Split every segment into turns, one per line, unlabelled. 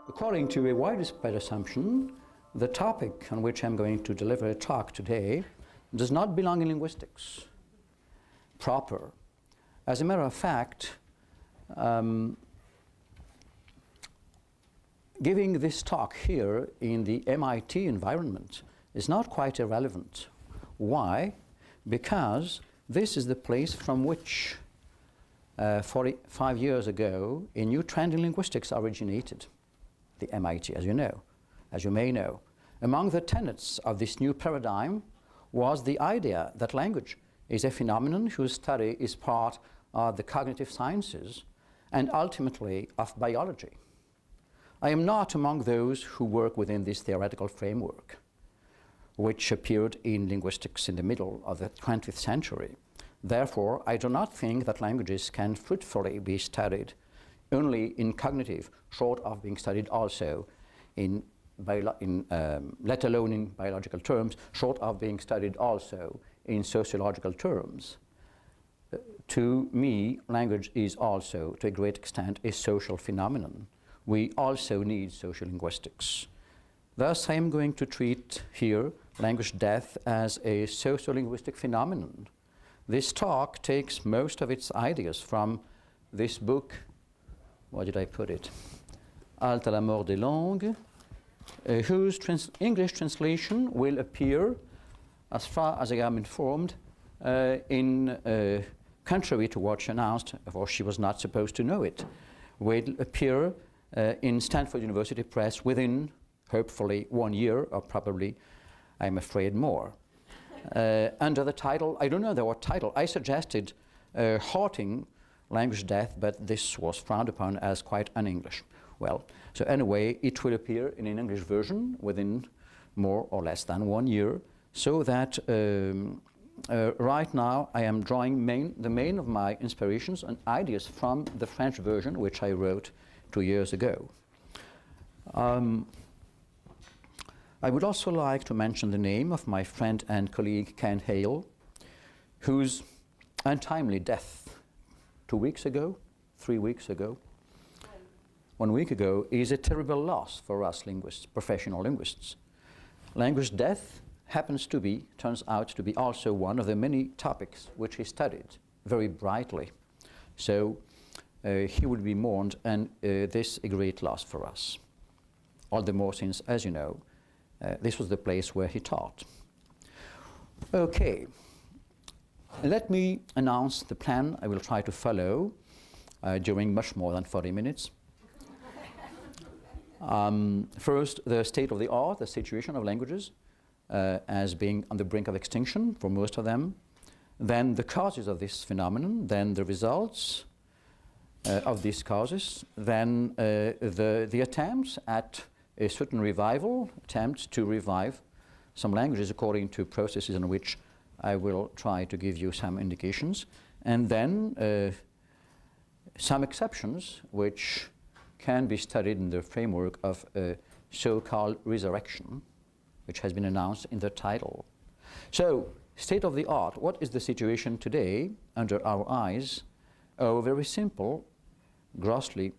According to a widespread assumption, the topic on which I'm going to deliver a talk today does not belong in linguistics proper. As a matter of fact, giving this talk here in the MIT environment is not quite irrelevant. Why? Because this is the place from which 45 years ago a new trend in linguistics originated. The MIT, as you may know. Among the tenets of this new paradigm was the idea that language is a phenomenon whose study is part of the cognitive sciences and ultimately of biology. I am not among those who work within this theoretical framework, which appeared in linguistics in the middle of the 20th century. Therefore, I do not think that languages can fruitfully be studied only in cognitive, short of being studied also let alone in biological terms, short of being studied also in sociological terms. To me, language is also, to a great extent, a social phenomenon. We also need social linguistics. Thus, I am going to treat here language death as a sociolinguistic phenomenon. This talk takes most of its ideas from this book. Where did I put it? Halte à la mort des langues, whose English translation will appear, as far as I am informed, contrary to what she announced, for she was not supposed to know it, will appear in Stanford University Press within, hopefully, 1 year, or probably, I'm afraid, more. Under the title, I don't know the what title, I suggested halting language death, but this was frowned upon as quite un-English. Well, so anyway, it will appear in an English version within more or less than 1 year, so that right now I am drawing the main of my inspirations and ideas from the French version, which I wrote 2 years ago. I would also like to mention the name of my friend and colleague Ken Hale, whose untimely death 2 weeks ago, 3 weeks ago, 1 week ago, is a terrible loss for us linguists, professional linguists. Language death turns out to be also one of the many topics which he studied very brightly. So he will be mourned, and this a great loss for us. All the more since, as you know, this was the place where he taught. Okay. Let me announce the plan I will try to follow during much more than 40 minutes. First, the state of the art, the situation of languages as being on the brink of extinction for most of them. Then the causes of this phenomenon, then the results of these causes, then the attempts at a certain revival, attempts to revive some languages according to processes in which I will try to give you some indications, and then some exceptions which can be studied in the framework of a so-called resurrection, which has been announced in the title. So, state of the art, what is the situation today under our eyes? Oh, very simple, grossly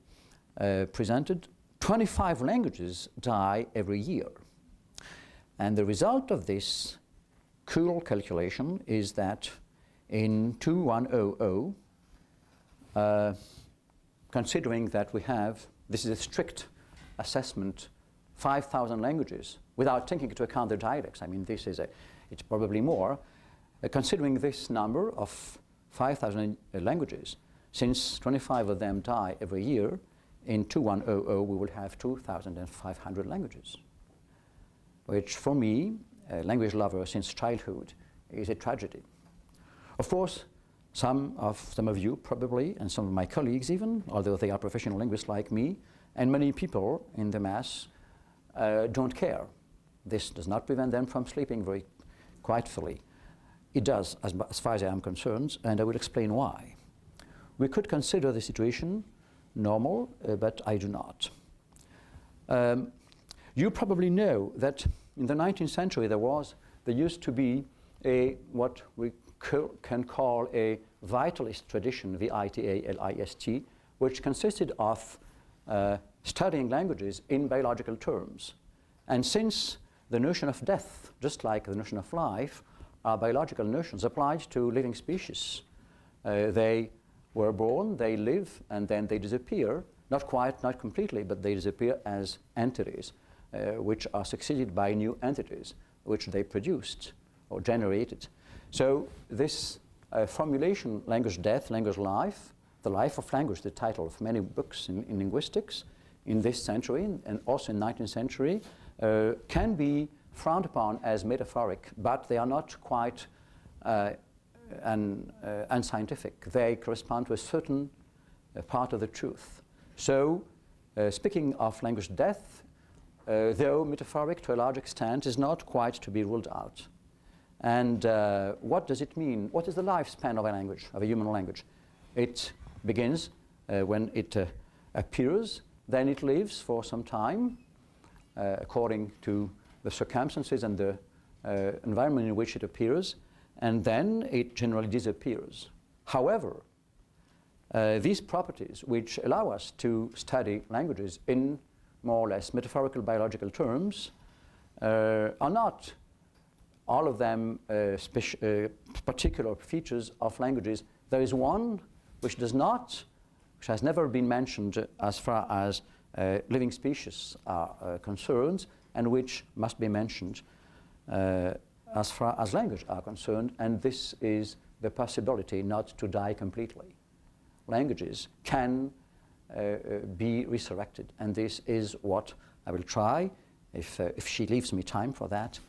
presented. 25 languages die every year. And the result of this cool calculation is that in 2100, considering that we have, this is a strict assessment, 5,000 languages, without taking into account the dialects. I mean, it's probably more. Considering this number of 5,000 languages, since 25 of them die every year, in 2100 we will have 2,500 languages, which for me, a language lover since childhood, is a tragedy. Of course, some of you probably, and some of my colleagues even, although they are professional linguists like me, and many people in the mass don't care. This does not prevent them from sleeping very quietly. It does, as far as I am concerned, and I will explain why. We could consider the situation normal, but I do not. You probably know that in the 19th century there used to be what we can call a vitalist tradition, V-I-T-A-L-I-S-T, which consisted of studying languages in biological terms. And since the notion of death, just like the notion of life, are biological notions applied to living species. They were born, they live, and then they disappear. Not completely, but they disappear as entities, which are succeeded by new entities, which they produced or generated. So this formulation, language death, language life, the life of language, the title of many books in linguistics in this century and also in the 19th century, can be frowned upon as metaphoric, but they are not quite unscientific. They correspond to a certain part of the truth. So, speaking of language death, though metaphoric to a large extent, is not quite to be ruled out. And what does it mean? What is the lifespan of a language, of a human language? It begins when it appears, then it lives for some time, according to the circumstances and the environment in which it appears, and then it generally disappears. However, these properties, which allow us to study languages in more or less metaphorical biological terms, are not all of them particular features of languages. There is one which has never been mentioned as far as living species are concerned, and which must be mentioned as far as language are concerned, and this is the possibility not to die completely. Languages can be resurrected, and this is what I will try, if she leaves me time for that,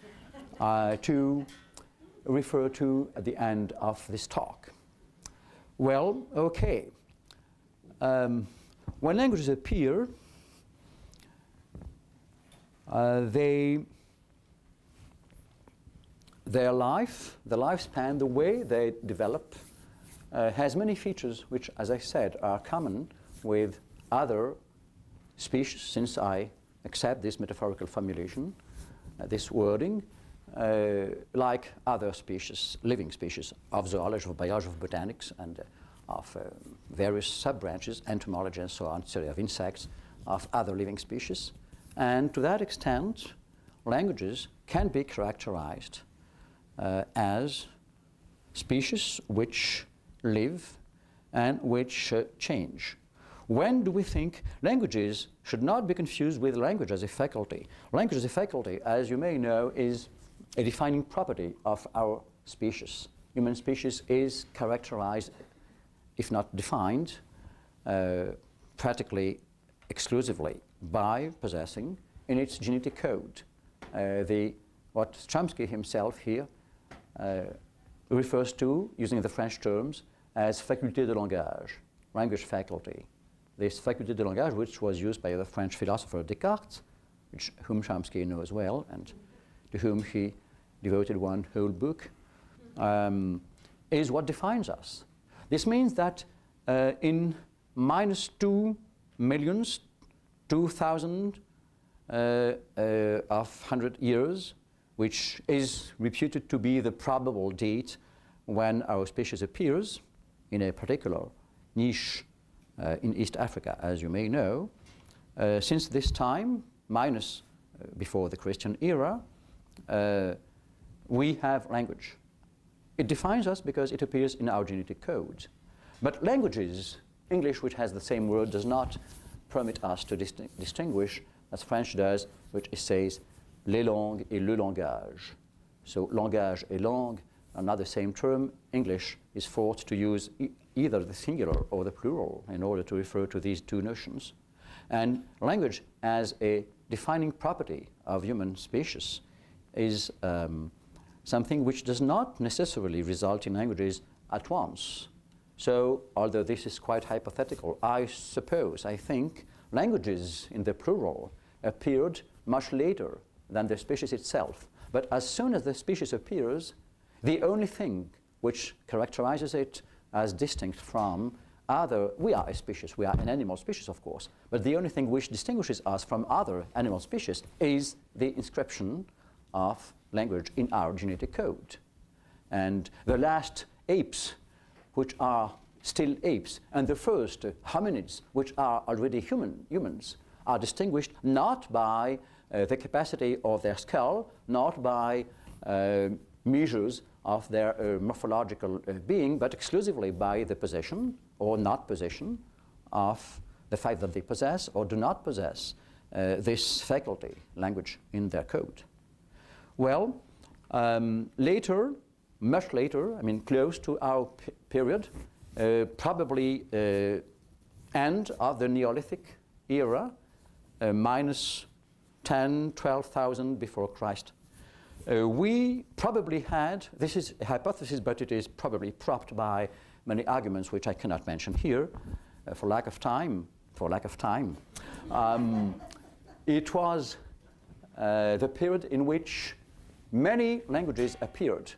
to refer to at the end of this talk. Well, okay. When languages appear, their lifespan, the way they develop, has many features which, as I said, are common with other species, since I accept this metaphorical formulation, this wording, like other species, living species of zoology, of biology, of botanics, and of various sub-branches, entomology and so on, theory of insects, of other living species. And to that extent, languages can be characterized as species which live and which change. When do we think languages should not be confused with language as a faculty? Language as a faculty, as you may know, is a defining property of our species. Human species is characterized, if not defined, practically exclusively by possessing in its genetic code what Chomsky himself here refers to, using the French terms, as faculté de langage, language faculty. This faculté de langage, which was used by the French philosopher Descartes, whom Chomsky knows well, and to whom he devoted one whole book, is what defines us. This means that in minus 2,000,000 of 100 years, which is reputed to be the probable date when our species appears in a particular niche in East Africa, as you may know. Since this time, minus before the Christian era, we have language. It defines us because it appears in our genetic code. But languages, English, which has the same word, does not permit us to distinguish, as French does, which it says les langues et le langage. So langage et langue are not the same term. English is forced to use either the singular or the plural in order to refer to these two notions. And language as a defining property of human species is something which does not necessarily result in languages at once. So, although this is quite hypothetical, I think, languages in the plural appeared much later than the species itself. But as soon as the species appears, the only thing which characterizes it as distinct from we are a species, we are an animal species, of course, but the only thing which distinguishes us from other animal species is the inscription of language in our genetic code. And the last apes, which are still apes, and the first hominids, which are already humans, are distinguished not by the capacity of their skull, not by measures of their morphological being, but exclusively by the possession or not possession of the fact that they possess or do not possess this faculty, language, in their code. Well, later, much later, I mean close to our period, probably end of the Neolithic era, minus 10, 12,000 before Christ. We probably had, this is a hypothesis, but it is probably propped by many arguments which I cannot mention here for lack of time. It was the period in which many languages appeared.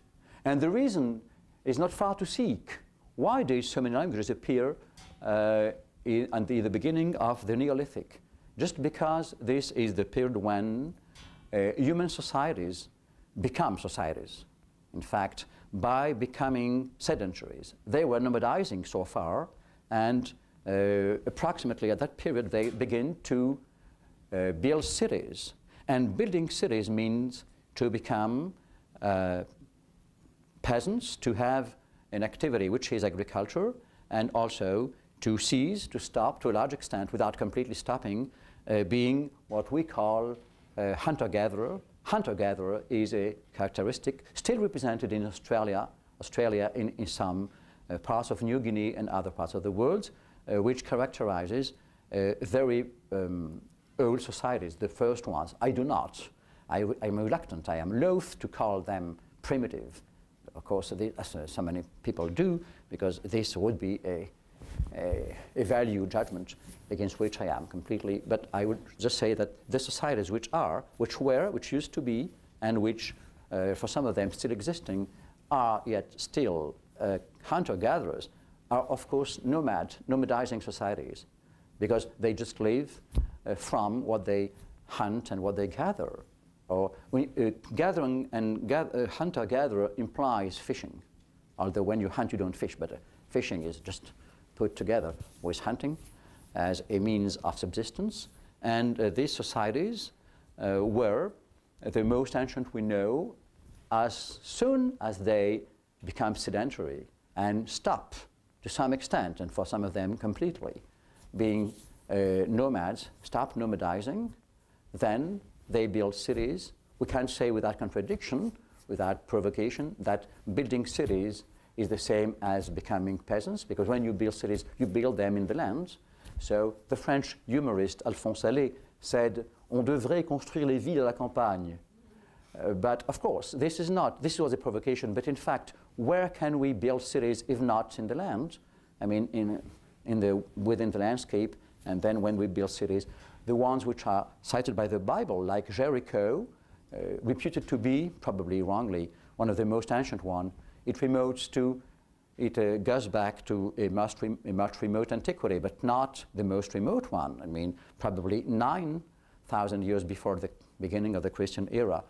And the reason is not far to seek. Why did so many languages appear at the beginning of the Neolithic? Just because this is the period when human societies become societies. In fact, by becoming sedentaries. They were nomadizing so far, and approximately at that period they begin to build cities. And building cities means to become peasants, to have an activity which is agriculture, and also to cease, to stop to a large extent without completely stopping, being what we call hunter-gatherer. Hunter-gatherer is a characteristic still represented in Australia in some parts of New Guinea and other parts of the world, which characterizes very old societies, the first ones. I do not. I'm reluctant, I am loath to call them primitive. Of course, as so many people do, because this would be a value judgment against which I am completely, but I would just say that the societies which used to be, and which for some of them still existing, are yet still hunter-gatherers, are of course nomadizing societies, because they just live from what they hunt and what they gather. Or gathering and hunter-gatherer implies fishing, although when you hunt you don't fish, but fishing is just put together with hunting as a means of subsistence. And these societies were the most ancient we know as soon as they become sedentary and stop to some extent, and for some of them completely, being nomads, stop nomadizing, then they build cities. We can't say without contradiction, without provocation, that building cities is the same as becoming peasants, because when you build cities, you build them in the land. So the French humorist Alphonse Allais said, "On devrait construire les villes à la campagne." But of course, this was a provocation, but in fact, where can we build cities if not in the land? I mean, within the landscape, and then when we build cities, the ones which are cited by the Bible, like Jericho, reputed to be, probably wrongly, one of the most ancient ones, it goes back to a much remote antiquity, but not the most remote one. I mean, probably 9,000 years before the beginning of the Christian era.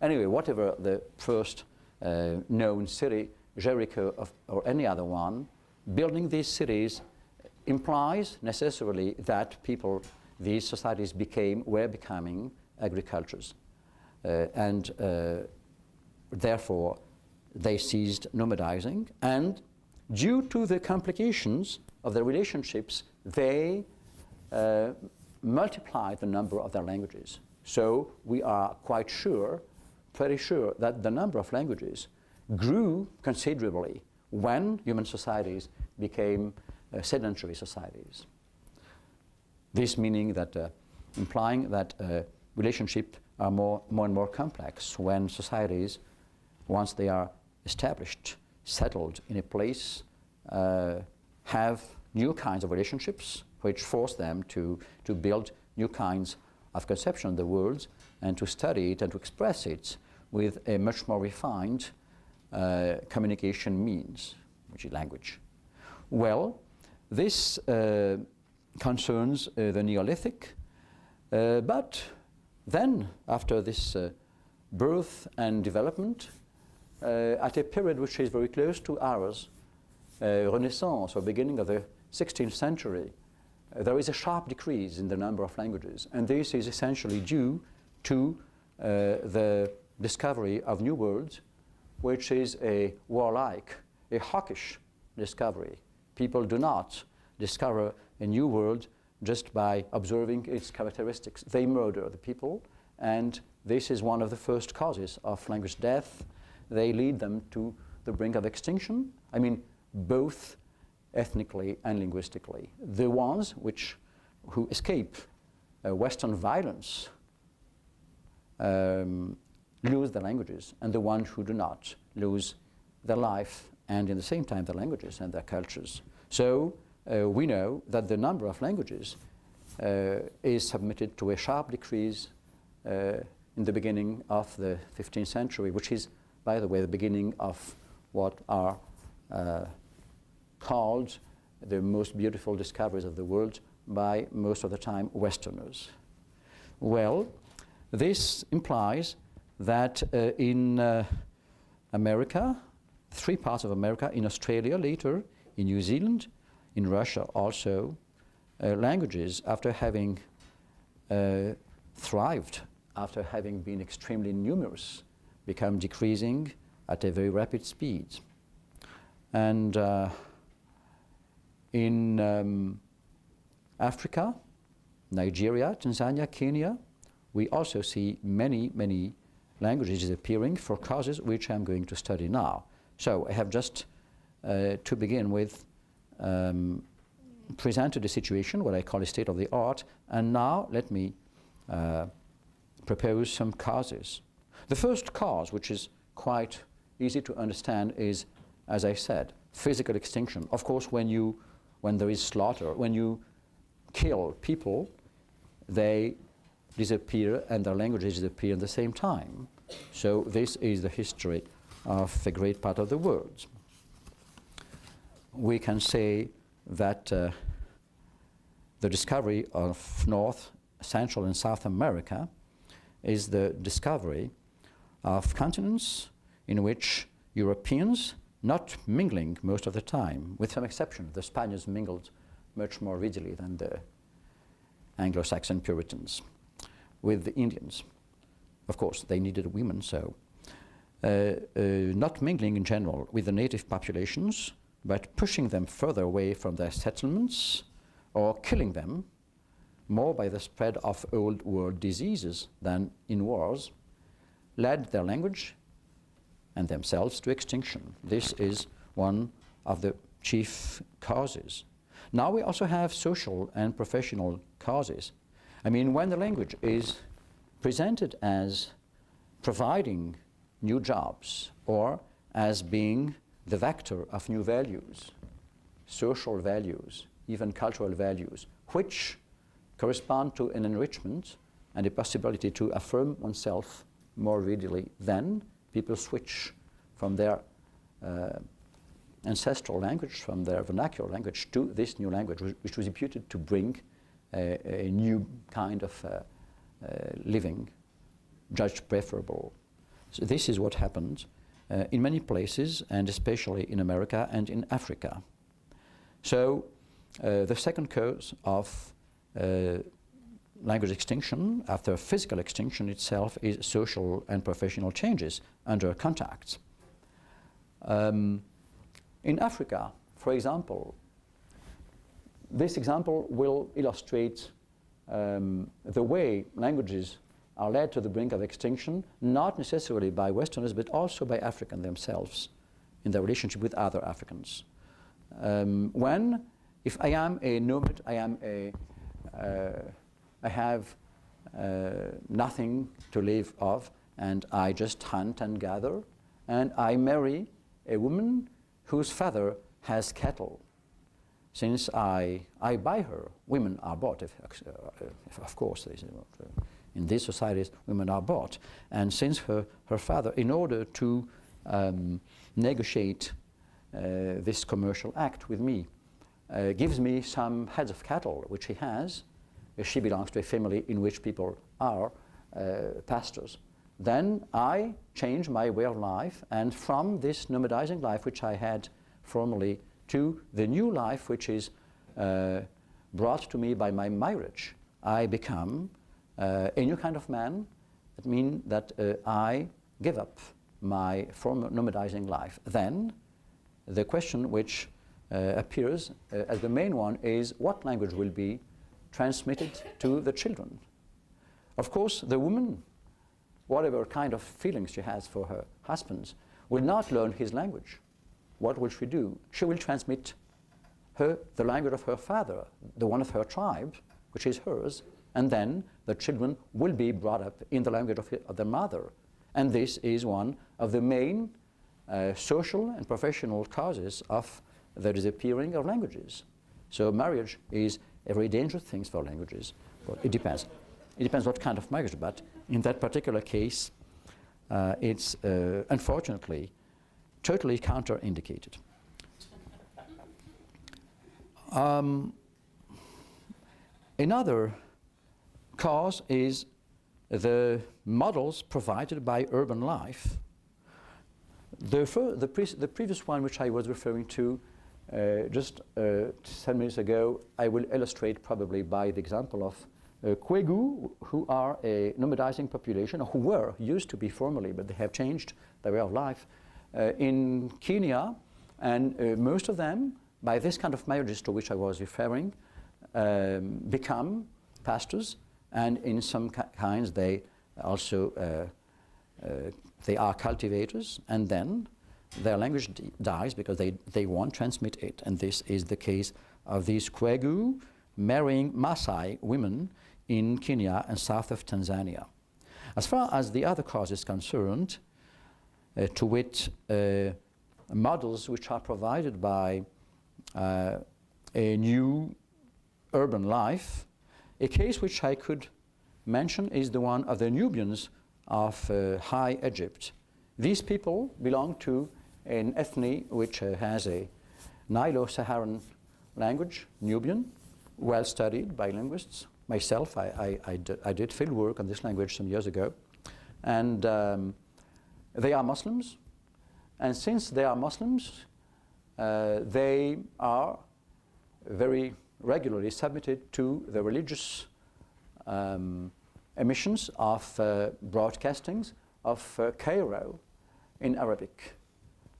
Anyway, whatever the first known city, Jericho or any other one, building these cities implies necessarily that these societies were becoming agricultures. And therefore, they ceased nomadizing, and due to the complications of the relationships, they multiplied the number of their languages. So we are quite sure, pretty sure, that the number of languages grew considerably when human societies became sedentary societies. This meaning that, implying that relationships are more and more complex when societies, once they are established, settled in a place, have new kinds of relationships which force them to build new kinds of conception of the world and to study it and to express it with a much more refined communication means, which is language. Well, this concerns the Neolithic, but then after this birth and development, at a period which is very close to ours, Renaissance or beginning of the 16th century, there is a sharp decrease in the number of languages, and this is essentially due to the discovery of new words, which is a warlike, a hawkish discovery. People do not discover a new world just by observing its characteristics. They murder the people, and this is one of the first causes of language death. They lead them to the brink of extinction. I mean, both ethnically and linguistically. The ones who escape Western violence lose their languages, and the ones who do not lose their life and in the same time their languages and their cultures. So we know that the number of languages is submitted to a sharp decrease in the beginning of the 15th century, which is, by the way, the beginning of what are called the most beautiful discoveries of the world by most of the time Westerners. Well, this implies that in America, 3 parts of America, in Australia later, in New Zealand, in Russia also, languages, after having thrived, after having been extremely numerous, become decreasing at a very rapid speed. And in Africa, Nigeria, Tanzania, Kenya, we also see many, many languages disappearing for causes which I'm going to study now. So I have just to begin with presented the situation, what I call a state of the art, and now let me propose some causes. The first cause, which is quite easy to understand, is, as I said, physical extinction. Of course, when there is slaughter, when you kill people, they disappear and their languages disappear at the same time. So this is the history of a great part of the world. We can say that the discovery of North, Central and South America is the discovery of continents in which Europeans, not mingling most of the time, with some exception, the Spaniards mingled much more readily than the Anglo-Saxon Puritans, with the Indians. Of course, they needed women, so not mingling in general with the native populations, but pushing them further away from their settlements or killing them more by the spread of old world diseases than in wars, led their language and themselves to extinction. This is one of the chief causes. Now we also have social and professional causes. I mean, when the language is presented as providing new jobs or as being the vector of new values, social values, even cultural values, which correspond to an enrichment and a possibility to affirm oneself more readily, then people switch from their ancestral language, from their vernacular language, to this new language, which was reputed to bring a new kind of living, judged preferable. So this is what happened in many places, and especially in America and in Africa. So the second cause of language extinction, after physical extinction itself, is social and professional changes under contact. In Africa, for example, this example will illustrate the way languages are led to the brink of extinction, not necessarily by Westerners, but also by Africans themselves in their relationship with other Africans. If I am a nomad, I have nothing to live off, and I just hunt and gather, and I marry a woman whose father has cattle. Since I buy her, women are bought, of course, in these societies, women are bought. And since her father, in order to negotiate this commercial act with me, gives me some heads of cattle, which he has. She belongs to a family in which people are pastors. Then I change my way of life, and from this nomadizing life which I had formerly to the new life which is brought to me by my marriage, I become a new kind of man. That means that I give up my former nomadizing life. Then the question which appears as the main one is what language will be transmitted to the children. Of course, the woman, whatever kind of feelings she has for her husband, will not learn his language. What will she do? She will transmit the language of her father, the one of her tribe, which is hers, and then the children will be brought up in the language of their mother. And this is one of the main social and professional causes of the disappearing of languages. So marriage is a very dangerous thing for languages. But it depends. It depends what kind of marriage, but in that particular case, it's unfortunately totally counterindicated. Another cause is the models provided by urban life. The previous one, which I was referring to just 10 minutes ago, I will illustrate probably by the example of Kwegu, who are a nomadizing population, or who used to be formerly, but they have changed their way of life in Kenya, and most of them, by this kind of marriages to which I was referring, become pastors, and in some kinds they also they are cultivators, and then their language dies because they won't transmit it. And this is the case of these Kwegu marrying Maasai women in Kenya and south of Tanzania. As far as the other cause is concerned, to wit, models which are provided by a new urban life, a case which I could mention is the one of the Nubians of High Egypt. These people belong to an ethnic which has a Nilo-Saharan language, Nubian, well studied by linguists. Myself, I did field work on this language some years ago. And they are Muslims. And since they are Muslims, they are very regularly submitted to the religious emissions of broadcastings of Cairo in Arabic.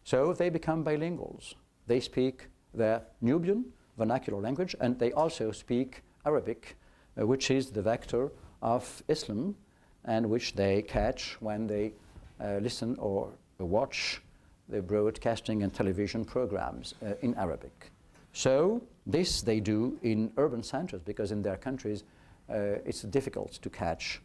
So they become bilinguals. They speak their Nubian vernacular language, and they also speak Arabic, which is the vector of Islam, and which they catch when they listen or watch the broadcasting and television programs in Arabic. So this they do in urban centers, because in their countries it's difficult to catch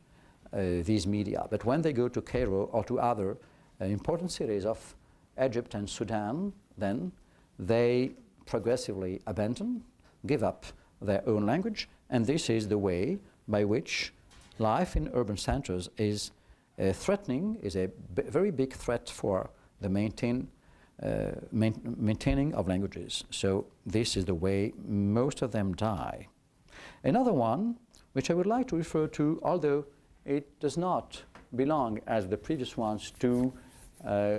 these media. But when they go to Cairo or to other important cities of Egypt and Sudan, then they progressively abandon, give up their own language, and this is the way by which life in urban centers is threatening, is a very big threat for the maintaining of languages. So this is the way most of them die. Another one, which I would like to refer to, although it does not belong as the previous ones to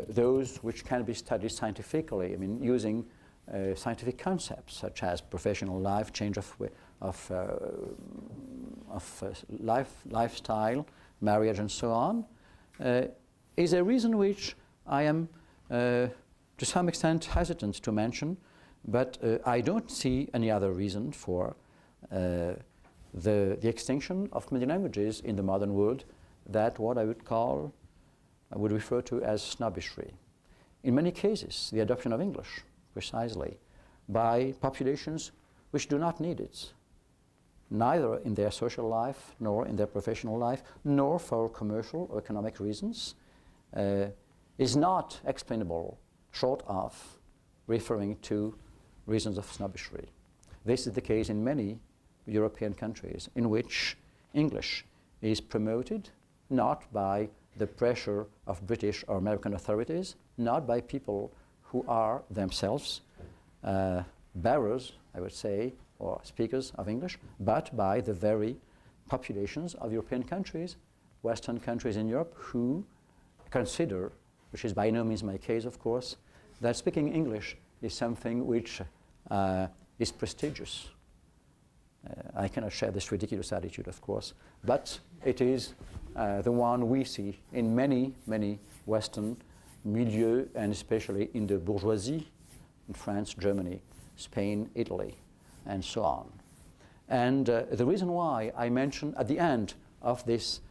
those which can be studied scientifically, I mean using scientific concepts such as professional life, change of lifestyle, marriage, and so on, is a reason which I am to some extent hesitant to mention, but I don't see any other reason for the extinction of many languages in the modern world that what I would refer to as snobbishry. In many cases, the adoption of English, precisely, by populations which do not need it, neither in their social life, nor in their professional life, nor for commercial or economic reasons, is not explainable short of referring to reasons of snobbishry. This is the case in many European countries in which English is promoted not by the pressure of British or American authorities, not by people who are themselves bearers, I would say, or speakers of English, but by the very populations of European countries, Western countries in Europe, who consider, which is by no means my case, of course, that speaking English is something which is prestigious. I cannot share this ridiculous attitude, of course, but it is the one we see in many, many Western milieux, and especially in the bourgeoisie, in France, Germany, Spain, Italy, and so on. And the reason why I mention at the end of this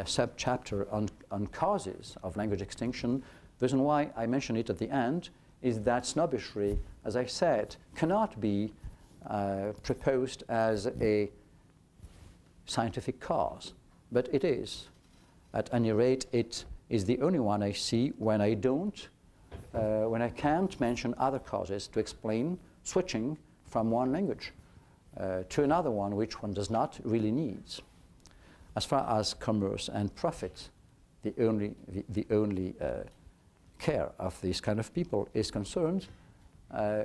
sub-chapter on causes of language extinction, the reason why I mention it at the end is that snobbishry, as I said, cannot be proposed as a scientific cause, but it is. At any rate, it is the only one I see when I can't mention other causes to explain switching from one language to another one which one does not really need. As far as commerce and profit, the only care of these kind of people is concerned,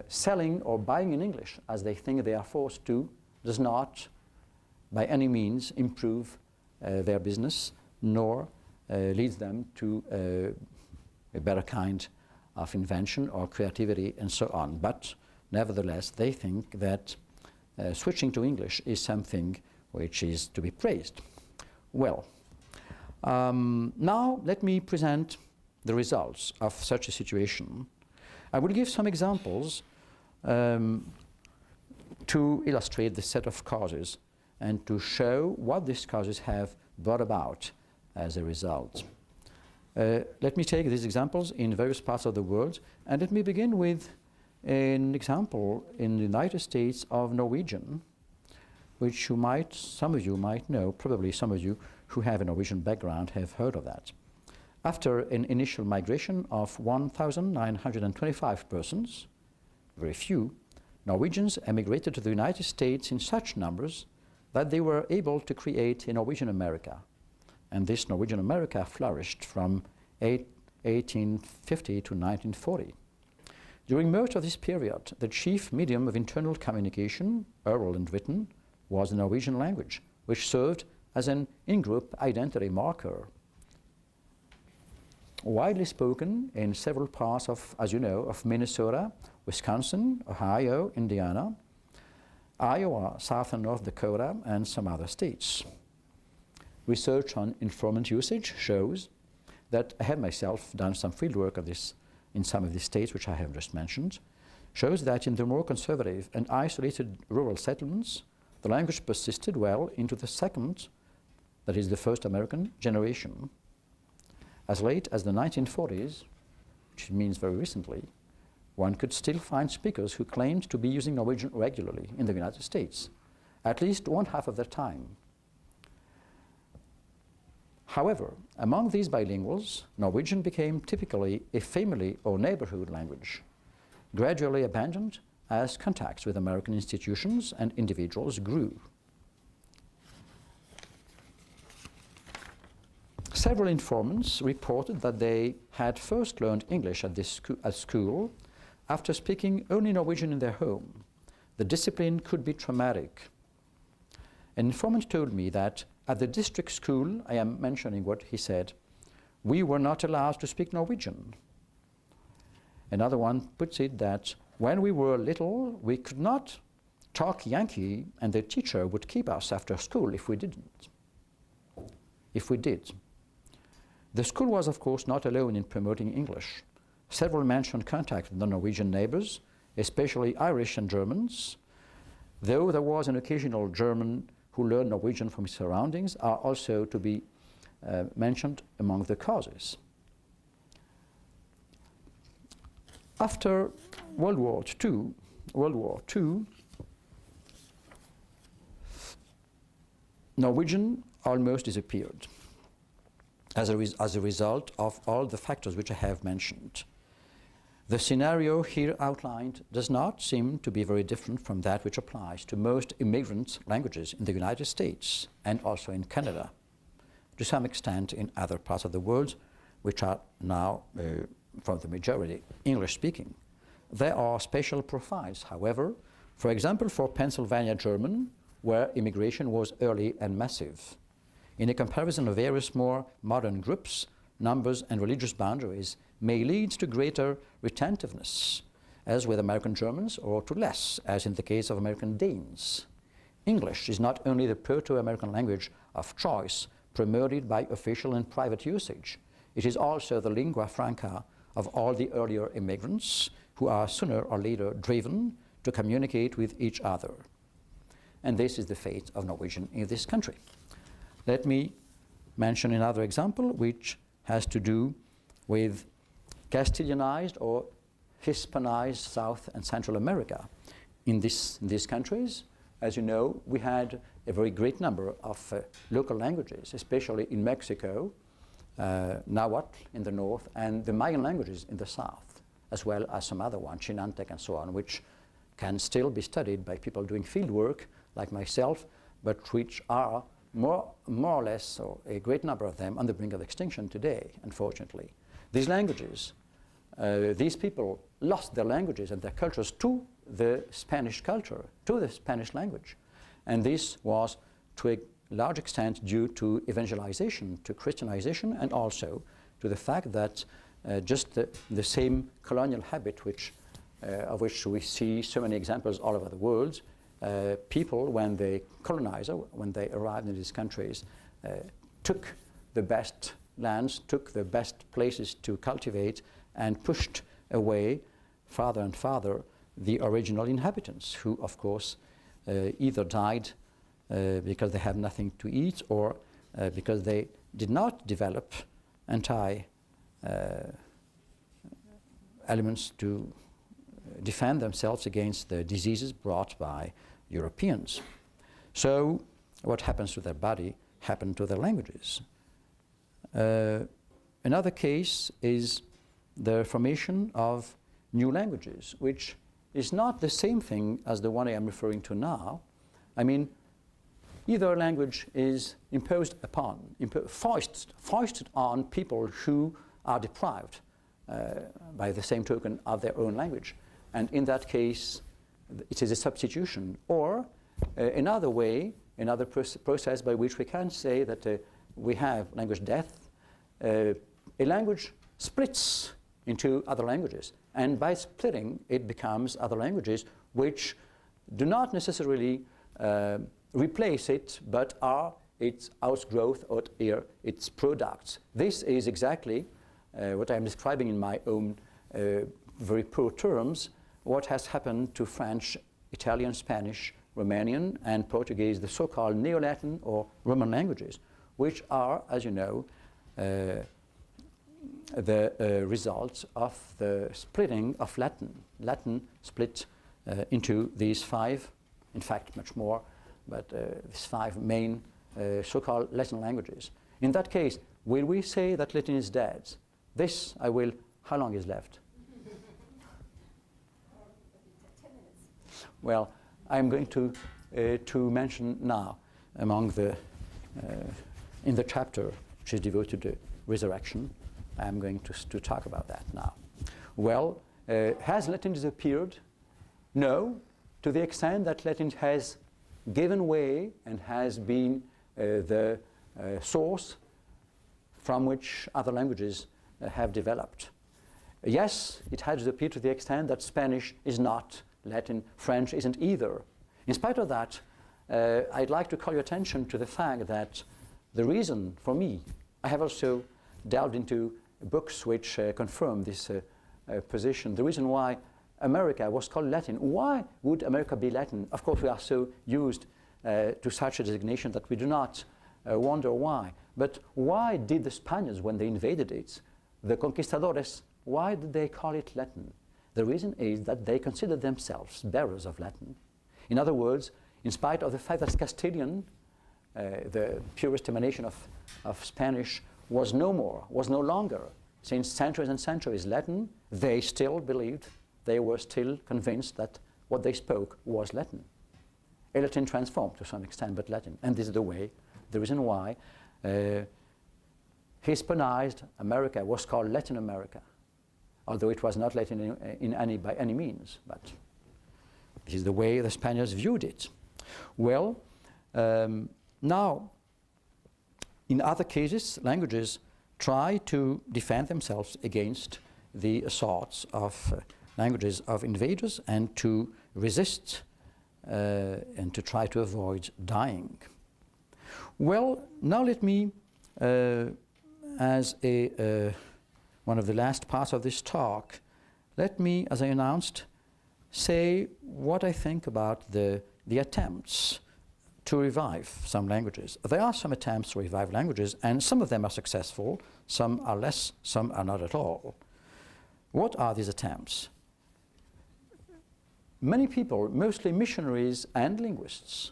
selling or buying in English as they think they are forced to does not by any means improve their business, nor leads them to a better kind of invention or creativity and so on. But nevertheless, they think that switching to English is something which is to be praised. Well, now let me present the results of such a situation. I will give some examples to illustrate the set of causes and to show what these causes have brought about as a result. Let me take these examples in various parts of the world, and let me begin with an example in the United States of Norwegian, which some of you might know, probably some of you who have a Norwegian background have heard of that. After an initial migration of 1,925 persons, very few, Norwegians emigrated to the United States in such numbers that they were able to create a Norwegian America. And this Norwegian America flourished from 1850 to 1940. During most of this period, the chief medium of internal communication, oral and written, was the Norwegian language, which served as an in-group identity marker. Widely spoken in several parts of, as you know, of Minnesota, Wisconsin, Ohio, Indiana, Iowa, South and North Dakota, and some other states. Research on informant usage shows that I have myself done some fieldwork of this in some of these states, which I have just mentioned, shows that in the more conservative and isolated rural settlements, the language persisted well into the second, that is the first American generation. As late as the 1940s, which means very recently, one could still find speakers who claimed to be using Norwegian regularly in the United States, at least one half of their time. However, among these bilinguals, Norwegian became typically a family or neighborhood language, gradually abandoned as contacts with American institutions and individuals grew. Several informants reported that they had first learned English at school after speaking only Norwegian in their home. The discipline could be traumatic. An informant told me that at the district school, I am mentioning what he said, we were not allowed to speak Norwegian. Another one puts it that when we were little, we could not talk Yankee, and the teacher would keep us after school if we didn't. If we did. The school was, of course, not alone in promoting English. Several mentioned contact with the Norwegian neighbors, especially Irish and Germans, though there was an occasional German who learned Norwegian from his surroundings, are also to be mentioned among the causes. After World War II, Norwegian almost disappeared as a result of all the factors which I have mentioned. The scenario here outlined does not seem to be very different from that which applies to most immigrant languages in the United States and also in Canada, to some extent in other parts of the world, which are now, for the majority, English-speaking. There are special profiles, however, For example, for Pennsylvania German, where immigration was early and massive. In a comparison of various more modern groups, numbers and religious boundaries may lead to greater retentiveness, as with American Germans, or to less, as in the case of American Danes. English is not only the Proto-American language of choice promoted by official and private usage, it is also the lingua franca of all the earlier immigrants who are sooner or later driven to communicate with each other. And this is the fate of Norwegian in this country. Let me mention another example which has to do with Castilianized or Hispanized South and Central America. In these countries, as you know, we had a very great number of local languages, especially in Mexico, Nahuatl in the north, and the Mayan languages in the south, as well as some other ones, Chinantec and so on, which can still be studied by people doing field work like myself, but which are more or less, or a great number of them, on the brink of extinction today, unfortunately. These languages, these people lost their languages and their cultures to the Spanish culture, to the Spanish language. And this was to a large extent due to evangelization, to Christianization, and also to the fact that just the same colonial habit of which we see so many examples all over the world, people, when they arrived in these countries, took the best lands, took the best places to cultivate, and pushed away farther and farther the original inhabitants, who of course either died because they had nothing to eat, or because they did not develop elements to defend themselves against the diseases brought by Europeans. So what happens to their body happened to their languages. Another case is the formation of new languages, which is not the same thing as the one I am referring to now. I mean, either language is imposed upon, foisted on people who are deprived by the same token of their own language. And in that case, it is a substitution. Or another way, another process by which we can say that we have language death. A language splits into other languages, and by splitting it becomes other languages which do not necessarily replace it, but are its outgrowth or its products. This is exactly what I'm describing in my own very poor terms, what has happened to French, Italian, Spanish, Romanian, and Portuguese, the so-called Neo-Latin or Roman languages, which are, as you know, the results of the splitting of Latin. Latin split into these five, in fact much more, but these five main so-called Latin languages. In that case, will we say that Latin is dead? This I will. How long is left?
10 minutes.
Well, I'm going to mention now among the in the chapter which is devoted to resurrection. I'm going to talk about that now. Well, has Latin disappeared? No, to the extent that Latin has given way and has been the source from which other languages have developed. Yes, it has disappeared to the extent that Spanish is not Latin, French isn't either. In spite of that, I'd like to call your attention to the fact that the reason for me, I have also delved into books which confirm this position. The reason why America was called Latin. Why would America be Latin? Of course, we are so used to such a designation that we do not wonder why. But why did the Spaniards, when they invaded it, the conquistadores, why did they call it Latin? The reason is that they considered themselves bearers of Latin. In other words, in spite of the fact that Castilian, the purest emanation of Spanish, was no longer, since centuries and centuries, Latin, they still believed, they were still convinced that what they spoke was Latin. A Latin transformed to some extent, but Latin. And this is the reason why Hispanized America was called Latin America, although it was not Latin by any means. But This is the way the Spaniards viewed it. Well, now, in other cases, languages try to defend themselves against the assaults of languages of invaders and to resist and to try to avoid dying. Well, now let me, as one of the last parts of this talk, let me, as I announced, say what I think about the attempts to revive some languages. There are some attempts to revive languages, and some of them are successful, some are less, some are not at all. What are these attempts? Many people, mostly missionaries and linguists,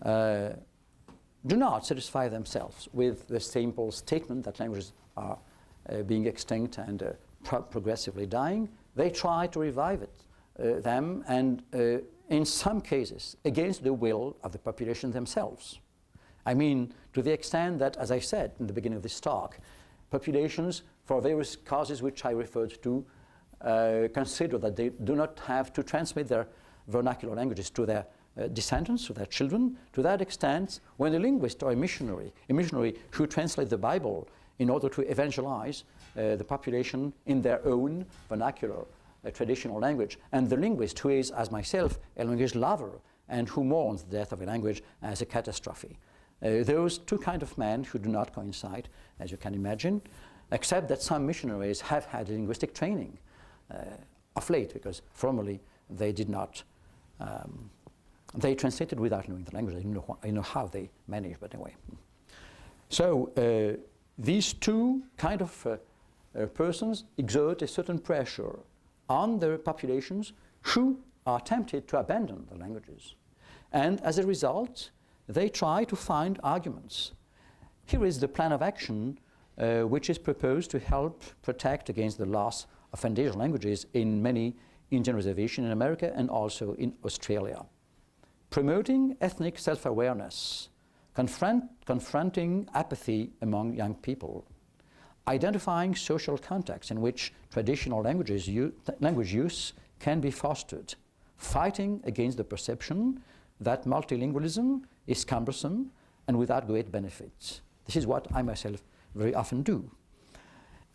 do not satisfy themselves with the simple statement that languages are being extinct and progressively dying. They try to revive them, and in some cases, against the will of the population themselves. I mean, to the extent that, as I said in the beginning of this talk, populations, for various causes which I referred to, consider that they do not have to transmit their vernacular languages to their descendants, to their children. To that extent, when a linguist or a missionary who translates the Bible in order to evangelize the population in their own vernacular traditional language, and the linguist who is, as myself, a language lover and who mourns the death of a language as a catastrophe. Those two kinds of men who do not coincide, as you can imagine, except that some missionaries have had linguistic training of late, because formerly they did not. They translated without knowing the language. I know how they managed, but anyway. So these two kind of persons exert a certain pressure on the populations who are tempted to abandon the languages. And as a result, they try to find arguments. Here is the plan of action which is proposed to help protect against the loss of endangered languages in many Indian reservations in America and also in Australia. Promoting ethnic self-awareness, confronting apathy among young people, identifying social contexts in which traditional language use can be fostered, fighting against the perception that multilingualism is cumbersome and without great benefits. This is what I myself very often do.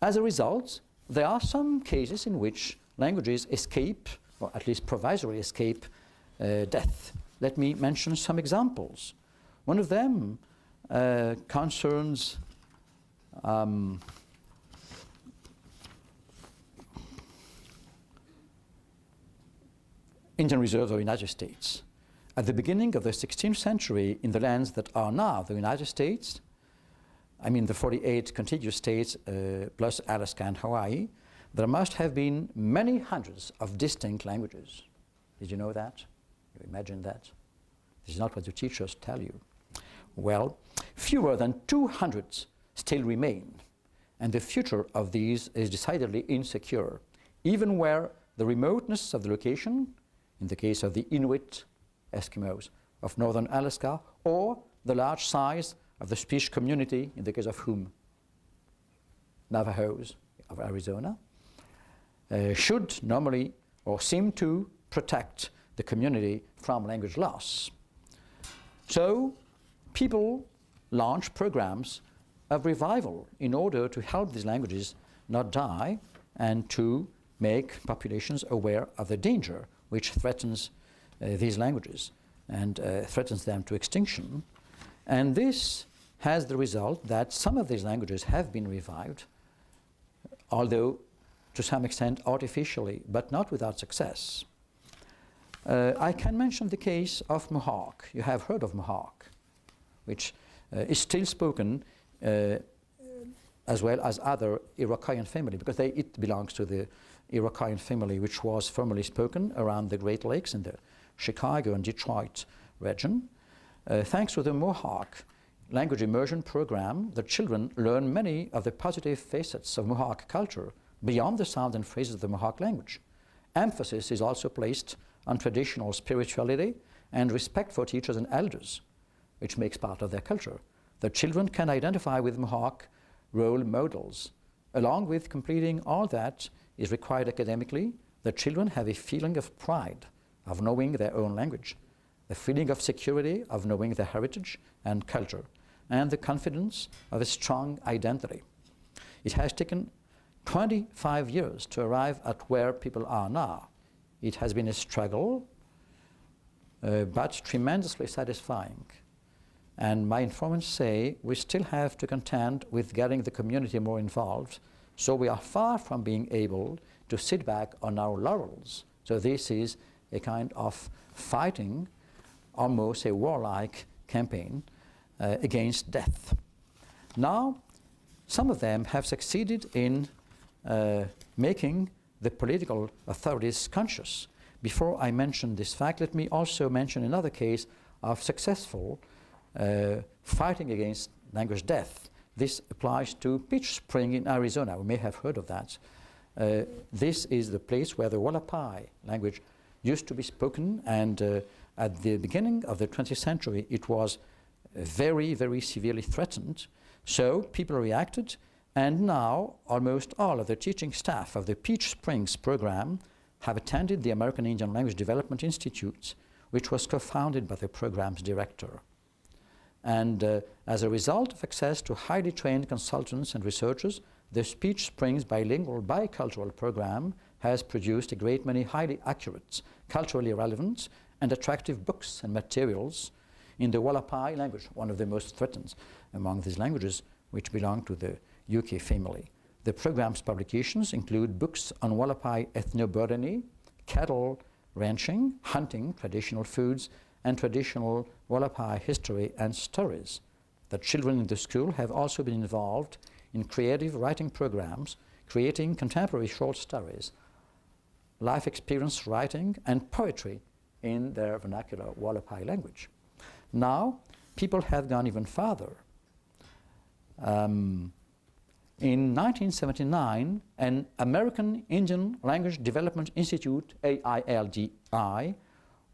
As a result, there are some cases in which languages escape, or at least provisory escape, death. Let me mention some examples. One of them concerns Indian reserves of the United States. At the beginning of the 16th century, in the lands that are now the United States, I mean the 48 contiguous states plus Alaska and Hawaii, there must have been many hundreds of distinct languages. Did you know that? You imagine that? This is not what your teachers tell you. Well, fewer than 200 still remain, and the future of these is decidedly insecure, even where the remoteness of the location, in the case of the Inuit Eskimos of northern Alaska, or the large size of the speech community, in the case of whom? Navajos of Arizona, should normally or seem to protect the community from language loss. So people launch programs of revival in order to help these languages not die and to make populations aware of the danger which threatens these languages and threatens them to extinction. And this has the result that some of these languages have been revived, although to some extent artificially, but not without success. I can mention the case of Mohawk. You have heard of Mohawk, which is still spoken as well as other Iroquoian family, because it belongs to the Iroquoian family, which was formerly spoken around the Great Lakes in the Chicago and Detroit region. Thanks to the Mohawk language immersion program, the children learn many of the positive facets of Mohawk culture beyond the sound and phrases of the Mohawk language. Emphasis is also placed on traditional spirituality and respect for teachers and elders, which makes part of their culture. The children can identify with Mohawk role models. Along with completing all that is required academically, the children have a feeling of pride of knowing their own language, the feeling of security of knowing their heritage and culture, and the confidence of a strong identity. It has taken 25 years to arrive at where people are now. It has been a struggle, but tremendously satisfying. And my informants say we still have to contend with getting the community more involved, so we are far from being able to sit back on our laurels. So this is a kind of fighting, almost a warlike campaign against death. Now, some of them have succeeded in making the political authorities conscious. Before I mention this fact, let me also mention another case of successful fighting against language death. This applies to Peach Spring in Arizona. We may have heard of that. This is the place where the Wallapai language used to be spoken, and at the beginning of the 20th century it was very, very severely threatened. So people reacted, and now almost all of the teaching staff of the Peach Springs program have attended the American Indian Language Development Institute, which was co-founded by the program's director. And as a result of access to highly trained consultants and researchers, the Peach Springs bilingual bicultural program has produced a great many highly accurate, culturally relevant and attractive books and materials in the Wallapai language, one of the most threatened among these languages, which belong to the UK family. The program's publications include books on Wallapai ethnobotany, cattle ranching, hunting, traditional foods, and traditional Wallapai history and stories. The children in the school have also been involved in creative writing programs, creating contemporary short stories, life experience writing, and poetry in their vernacular Wallapai language. Now, people have gone even farther. In 1979, an American Indian Language Development Institute, AILDI,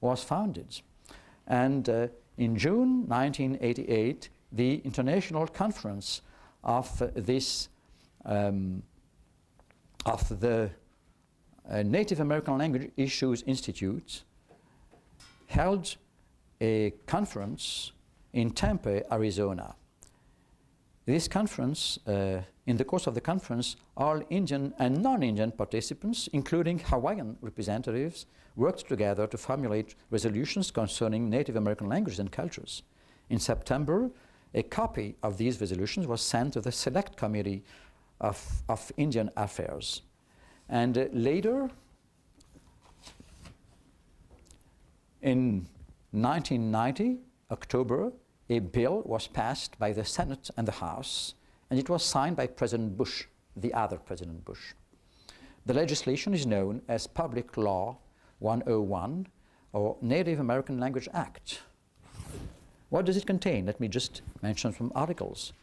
was founded. And in June 1988, the International Conference of this of the Native American Language Issues Institute held a conference in Tempe, Arizona. This conference, in the course of the conference, all Indian and non-Indian participants, including Hawaiian representatives, worked together to formulate resolutions concerning Native American languages and cultures. In September, a copy of these resolutions was sent to the Select Committee of Indian Affairs. And later, in 1990, October, a bill was passed by the Senate and the House, and it was signed by President Bush, the other President Bush. The legislation is known as Public Law 101, or Native American Language Act. What does it contain? Let me just mention some articles.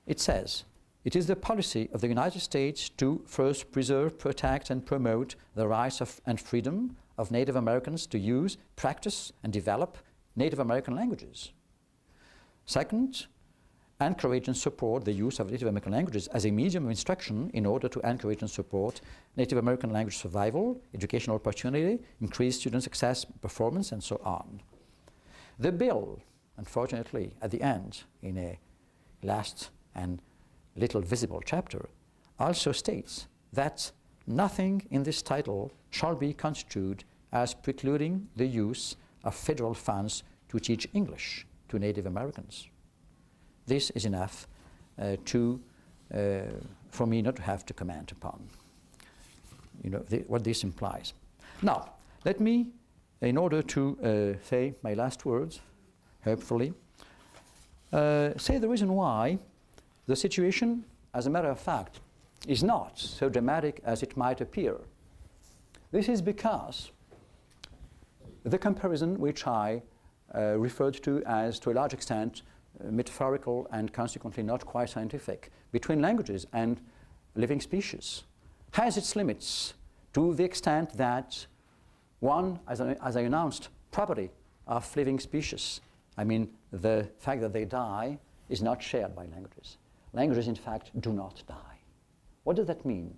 It says, it is the policy of the United States to first preserve, protect, and promote the rights and freedom of Native Americans to use, practice, and develop Native American languages. Second, encourage and support the use of Native American languages as a medium of instruction in order to encourage and support Native American language survival, educational opportunity, increase student success, performance, and so on. The bill, unfortunately, at the end, in a last and little visible chapter, also states that nothing in this title shall be construed as precluding the use of federal funds to teach English to Native Americans. This is enough for me not to have to comment upon, what this implies. Now, let me, in order to say my last words, hopefully, say the reason why the situation, as a matter of fact, is not so dramatic as it might appear. This is because the comparison which I referred to as, to a large extent, metaphorical and consequently not quite scientific, between languages and living species, has its limits to the extent that one, as I announced, property of living species, I mean the fact that they die, is not shared by languages. Languages, in fact, do not die. What does that mean?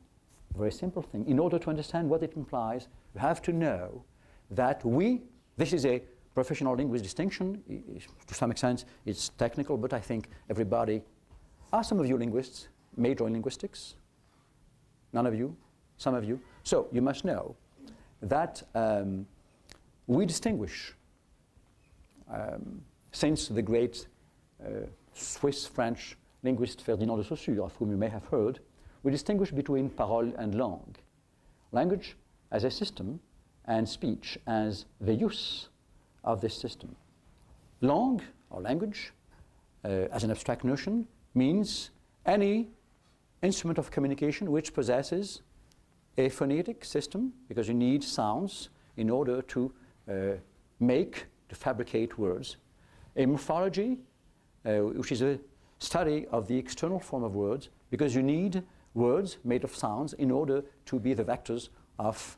A very simple thing. In order to understand what it implies, you have to know that this is a professional linguist distinction. To some extent, it's technical, but I think everybody, are some of you linguists, major in linguistics? None of you? Some of you? So you must know that we distinguish, since the great Swiss-French linguist Ferdinand de Saussure, of whom you may have heard, we distinguish between parole and langue. Language as a system and speech as the use of this system. Langue, or language, as an abstract notion, means any instrument of communication which possesses a phonetic system, because you need sounds in order to fabricate words. A morphology, which is a study of the external form of words, because you need words made of sounds in order to be the vectors of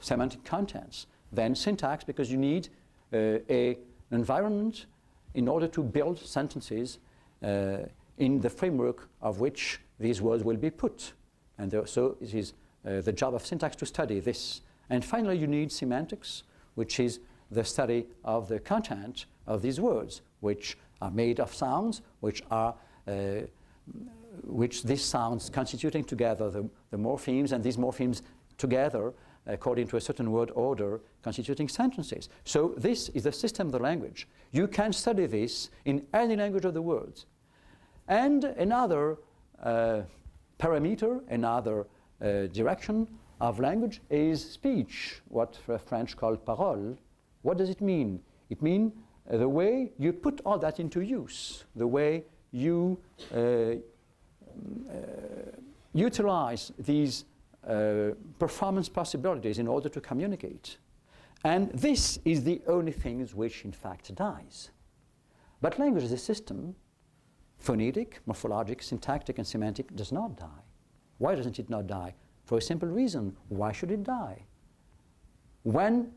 semantic contents. Then syntax, because you need an environment in order to build sentences in the framework of which these words will be put. And so it is the job of syntax to study this. And finally, you need semantics, which is the study of the content of these words, which are made of sounds, which these sounds constituting together the morphemes, and these morphemes together, according to a certain word order, constituting sentences. So this is the system of the language. You can study this in any language of the world. And another parameter, another direction of language is speech, what French call parole. What does it mean? It means the way you put all that into use, the way you utilize these performance possibilities in order to communicate. And this is the only thing which in fact dies. But language as a system, phonetic, morphologic, syntactic, and semantic, does not die. Why doesn't it not die? For a simple reason. Why should it die? When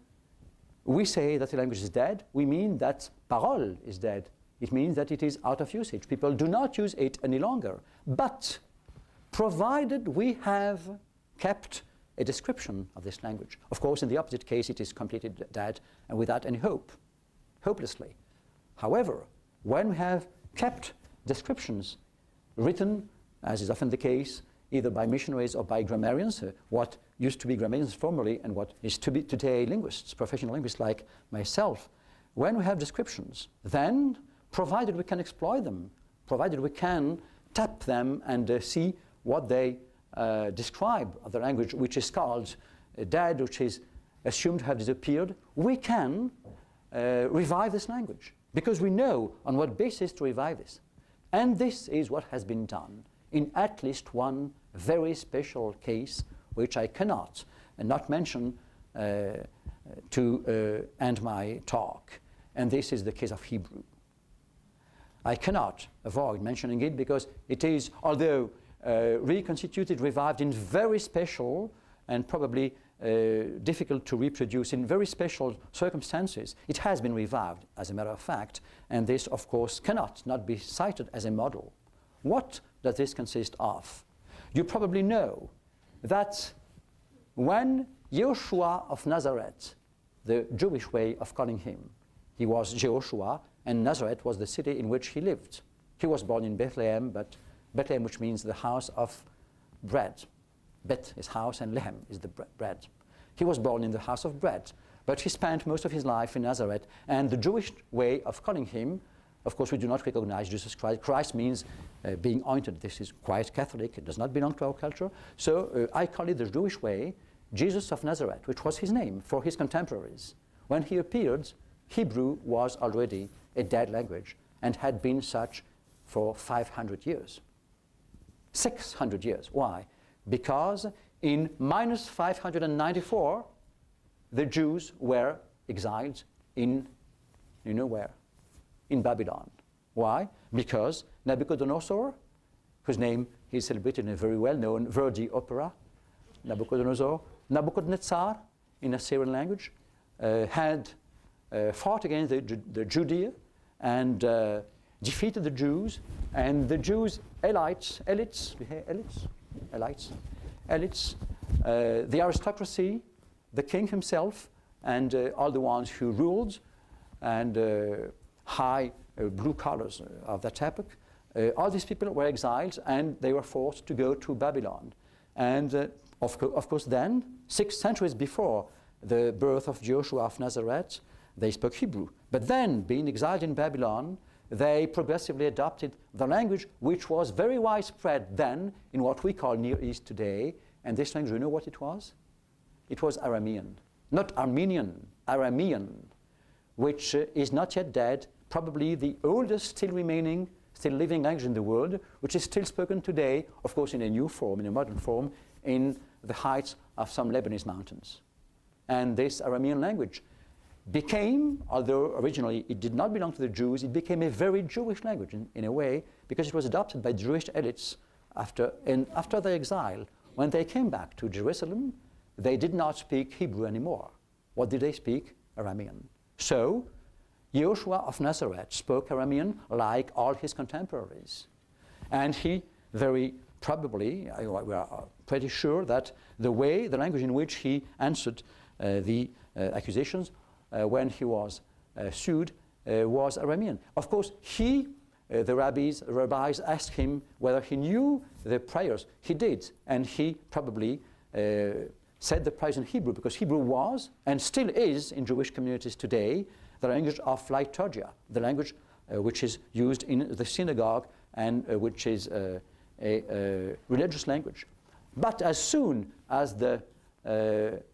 we say that the language is dead, we mean that parole is dead. It means that it is out of usage. People do not use it any longer. But provided we have kept a description of this language. Of course, in the opposite case, it is completely dead and without any hope, hopelessly. However, when we have kept descriptions written, as is often the case, either by missionaries or by grammarians, what used to be grammarians formerly and what is to be today linguists, professional linguists like myself, when we have descriptions, then, provided we can exploit them, provided we can tap them and see what they describe of the language, which is called dead, which is assumed to have disappeared, we can revive this language, because we know on what basis to revive this. And this is what has been done in at least one very special case, which I cannot not mention to end my talk. And this is the case of Hebrew. I cannot avoid mentioning it because it is, although reconstituted, revived in very special and probably difficult to reproduce in very special circumstances, it has been revived, as a matter of fact, and this, of course, cannot not be cited as a model. What does this consist of? You probably know that when Yehoshua of Nazareth, the Jewish way of calling him, he was Jehoshua, and Nazareth was the city in which he lived. He was born in Bethlehem, but Bethlehem, which means the house of bread. Bet is house and lehem is the bread. He was born in the house of bread, but he spent most of his life in Nazareth, and the Jewish way of calling him, of course, we do not recognize Jesus Christ. Christ means being anointed. This is quite Catholic. It does not belong to our culture. So I call it the Jewish way, Jesus of Nazareth, which was his name for his contemporaries. When he appeared, Hebrew was already a dead language and had been such for 500 years. 600 years. Why? Because in minus 594, the Jews were exiled in, you know where? In Babylon. Why? Because Nabucodonosor, whose name is celebrated in a very well-known Verdi opera, Nabucodonosor, in Assyrian language, had fought against the Judea and defeated the Jews, and the Jews, elites, the aristocracy, the king himself, and all the ones who ruled, and high blue collars of that epoch. All these people were exiled, and they were forced to go to Babylon. And of course then, 6 centuries before the birth of Joshua of Nazareth, they spoke Hebrew. But then, being exiled in Babylon, they progressively adopted the language which was very widespread then in what we call Near East today. And this language, you know what it was? It was Aramean. Not Armenian, Aramean, which is not yet dead, probably the oldest still remaining, still living language in the world, which is still spoken today, of course in a new form, in a modern form, in the heights of some Lebanese mountains. And this Aramean language became, although originally it did not belong to the Jews, it became a very Jewish language in a way, because it was adopted by Jewish elites after their exile. When they came back to Jerusalem, they did not speak Hebrew anymore. What did they speak? Aramean. So, Joshua of Nazareth spoke Aramean like all his contemporaries. And he very probably, we are pretty sure that the language in which he answered the accusations when he was sued was Aramean. Of course, the rabbis asked him whether he knew the prayers. He did, and he probably said the prayers in Hebrew, because Hebrew was, and still is in Jewish communities today, the language of liturgia, the language which is used in the synagogue and which is a religious language. But as soon as the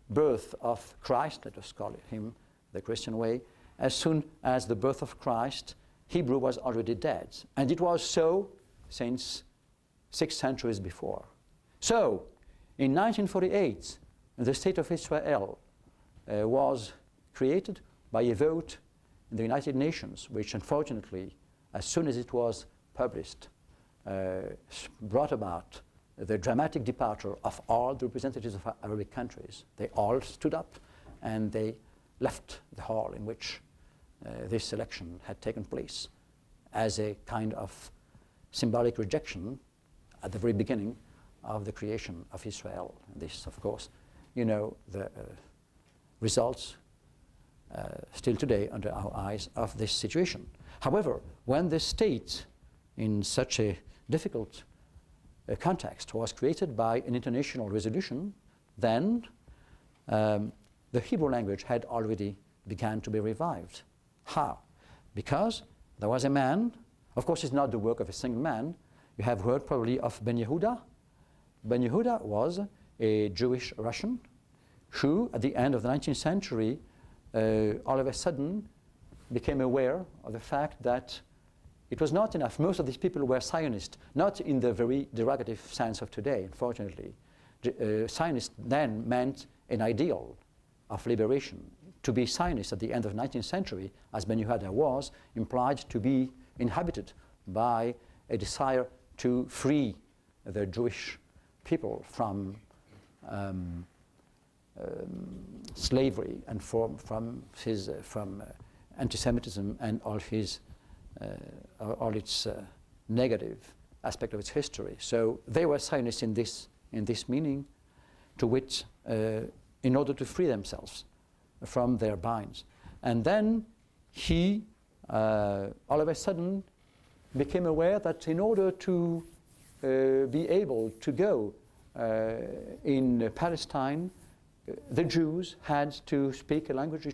birth of Christ, let us call him the Christian way, as soon as the birth of Christ, Hebrew was already dead. And it was so since 6 centuries before. So, in 1948, the State of Israel was created by a vote in the United Nations, which unfortunately, as soon as it was published, brought about the dramatic departure of all the representatives of Arabic countries. They all stood up and they left the hall in which this election had taken place as a kind of symbolic rejection at the very beginning of the creation of Israel. And this, of course, you know, the results still today under our eyes of this situation. However, when the state in such a difficult context was created by an international resolution, then the Hebrew language had already begun to be revived. How? Because there was a man, of course it's not the work of a single man. You have heard probably of Ben Yehuda. Ben Yehuda was a Jewish Russian who, at the end of the 19th century, all of a sudden became aware of the fact that it was not enough. Most of these people were Zionists, not in the very derogative sense of today, unfortunately. Zionist then meant an ideal of liberation. To be Zionist at the end of the 19th century, as Ben Yehuda was, implied to be inhabited by a desire to free the Jewish people from slavery and from anti-Semitism and all its negative aspect of its history. So they were Zionists in this meaning, to which, in order to free themselves from their binds. And then he, all of a sudden, became aware that in order to be able to go in Palestine, the Jews had to speak a language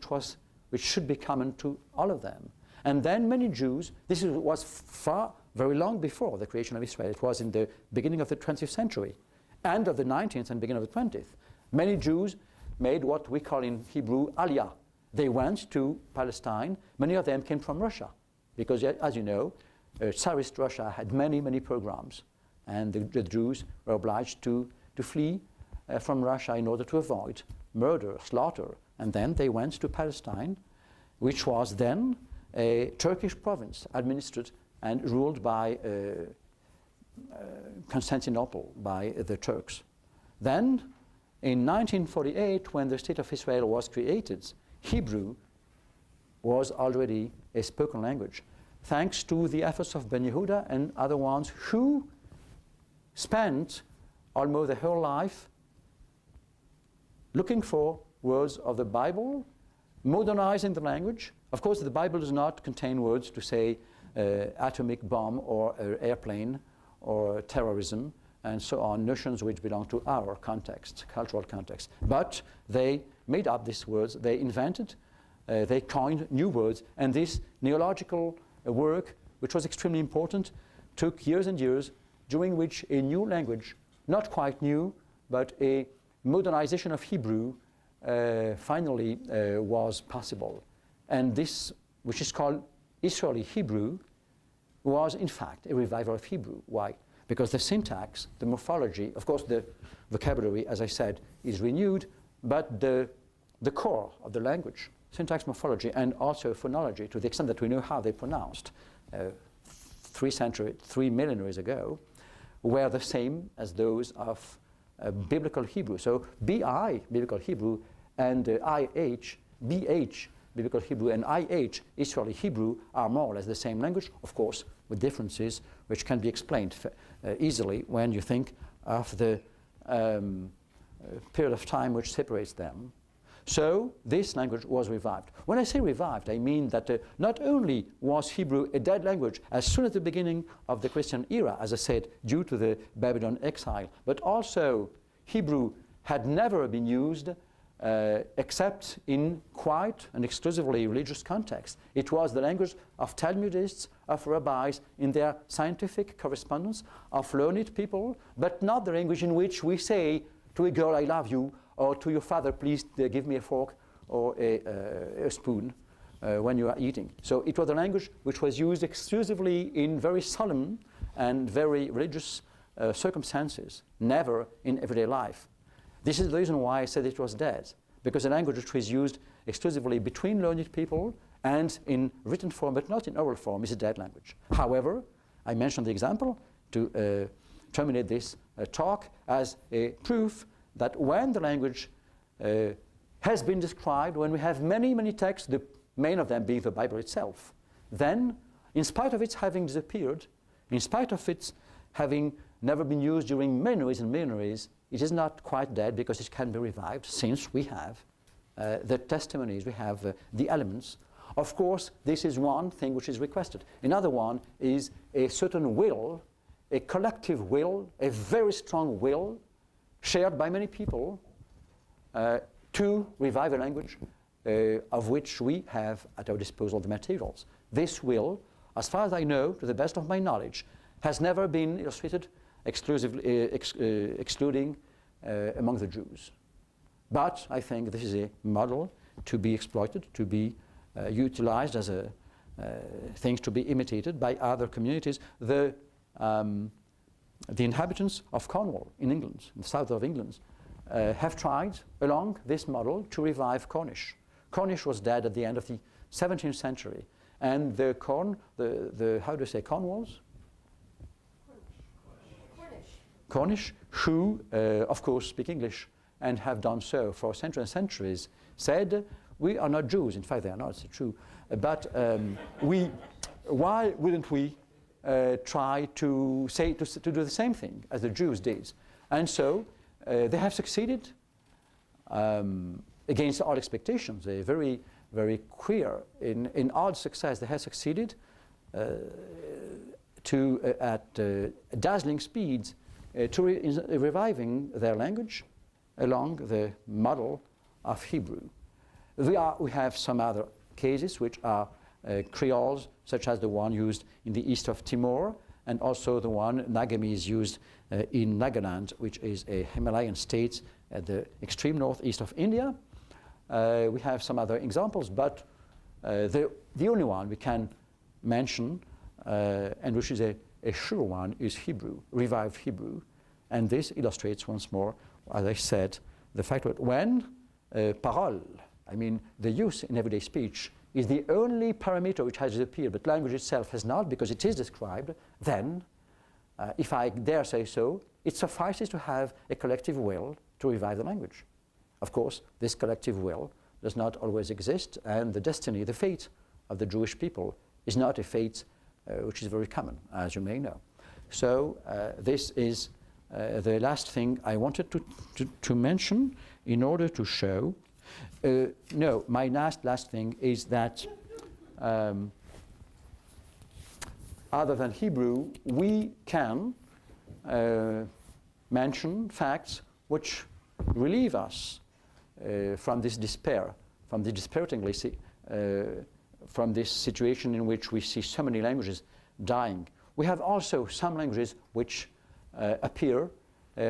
which should be common to all of them. And then many Jews, this was very long before the creation of Israel. It was in the beginning of the 20th century, end of the 19th and beginning of the 20th. Many Jews made what we call in Hebrew aliyah. They went to Palestine. Many of them came from Russia, because as you know, Tsarist Russia had many, many pogroms, and the Jews were obliged to flee from Russia in order to avoid murder, slaughter. And then they went to Palestine, which was then a Turkish province administered and ruled by Constantinople, by the Turks. Then, in 1948, when the State of Israel was created, Hebrew was already a spoken language, thanks to the efforts of Ben Yehuda and other ones who spent almost their whole life looking for words of the Bible modernizing the language. Of course, the Bible does not contain words to say atomic bomb or airplane or terrorism and so on, notions which belong to our context, cultural context. But they made up these words, they invented, they coined new words, and this neological work, which was extremely important, took years and years, during which a new language, not quite new, but a modernization of Hebrew finally was possible. And this, which is called Israeli Hebrew, was in fact a revival of Hebrew. Why? Because the syntax, the morphology, of course the vocabulary, as I said, is renewed, but the core of the language, syntax, morphology, and also phonology, to the extent that we know how they pronounced 3 millenniums ago, were the same as those of Biblical Hebrew. So BI, Biblical Hebrew, and IH, BH, Biblical Hebrew, and IH, Israeli Hebrew, are more or less the same language, of course, with differences which can be explained easily when you think of the period of time which separates them. So this language was revived. When I say revived, I mean that not only was Hebrew a dead language as soon as the beginning of the Christian era, as I said, due to the Babylon exile, but also Hebrew had never been used except in quite an exclusively religious context. It was the language of Talmudists, of rabbis in their scientific correspondence, of learned people, but not the language in which we say to a girl, I love you, or to your father, please give me a fork or a spoon when you are eating. So it was a language which was used exclusively in very solemn and very religious circumstances, never in everyday life. This is the reason why I said it was dead, because a language which was used exclusively between learned people and in written form, but not in oral form, is a dead language. However, I mentioned the example to terminate this talk as a proof that when the language has been described, when we have many, many texts, the main of them being the Bible itself, then, in spite of its having disappeared, in spite of its having never been used during millenniums and millenniums, it is not quite dead because it can be revived, since we have the testimonies, we have the elements. Of course, this is one thing which is requested. Another one is a certain will, a collective will, a very strong will, shared by many people to revive a language of which we have at our disposal the materials. This will, as far as I know, to the best of my knowledge, has never been illustrated exclusively, excluding among the Jews. But I think this is a model to be exploited, to be utilized as a things to be imitated by other communities. The inhabitants of Cornwall in England, in the south of England, have tried along this model to revive Cornish. Cornish was dead at the end of the 17th century, and the how do you say Cornwalls? Cornish, who of course speak English and have done so for centuries and centuries, said, we are not Jews. In fact, they are not, it's true. But why wouldn't we try to do the same thing as the Jews did? And so they have succeeded against all expectations. They're very, very queer. In odd success, they have succeeded at dazzling speeds to reviving their language along the model of Hebrew. We have some other cases which are creoles, such as the one used in the east of Timor, and also the one Nagamese used in Nagaland, which is a Himalayan state at the extreme northeast of India. We have some other examples, but the only one we can mention, and which is a sure one, is Hebrew, revived Hebrew. And this illustrates once more, as I said, the fact that when parole, I mean the use in everyday speech, is the only parameter which has disappeared, but language itself has not, because it is described, then, if I dare say so, it suffices to have a collective will to revive the language. Of course, this collective will does not always exist, and the destiny, the fate of the Jewish people is not a fate which is very common, as you may know. So this is the last thing I wanted to mention in order to show No, my last thing is that other than Hebrew, we can mention facts which relieve us from this despair, from the dispiritingly from this situation in which we see so many languages dying. We have also some languages which appear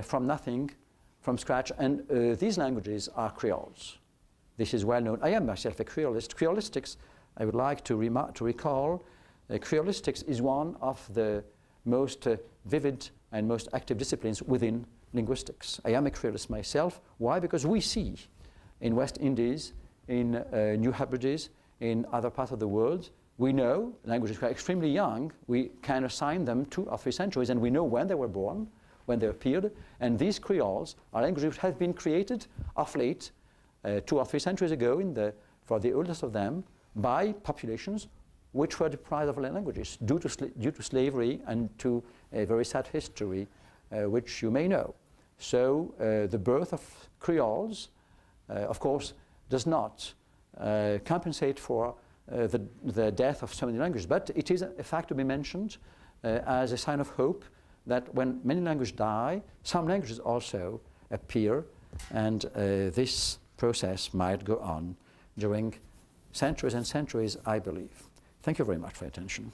from nothing, from scratch, and these languages are creoles. This is well known. I am myself a creolist. Creolistics, I would like to recall, creolistics is one of the most vivid and most active disciplines within linguistics. I am a creolist myself. Why? Because we see in West Indies, in New Hebrides, in other parts of the world, we know languages are extremely young. We can assign them 2 or 3 centuries, and we know when they were born, when they appeared. And these creoles are languages which have been created of late, 2 or 3 centuries ago, for the oldest of them, by populations which were deprived of languages due to slavery and to a very sad history, which you may know. So the birth of creoles, of course, does not compensate for the death of so many languages, but it is a fact to be mentioned as a sign of hope that when many languages die, some languages also appear, and this process might go on during centuries and centuries, I believe. Thank you very much for your attention.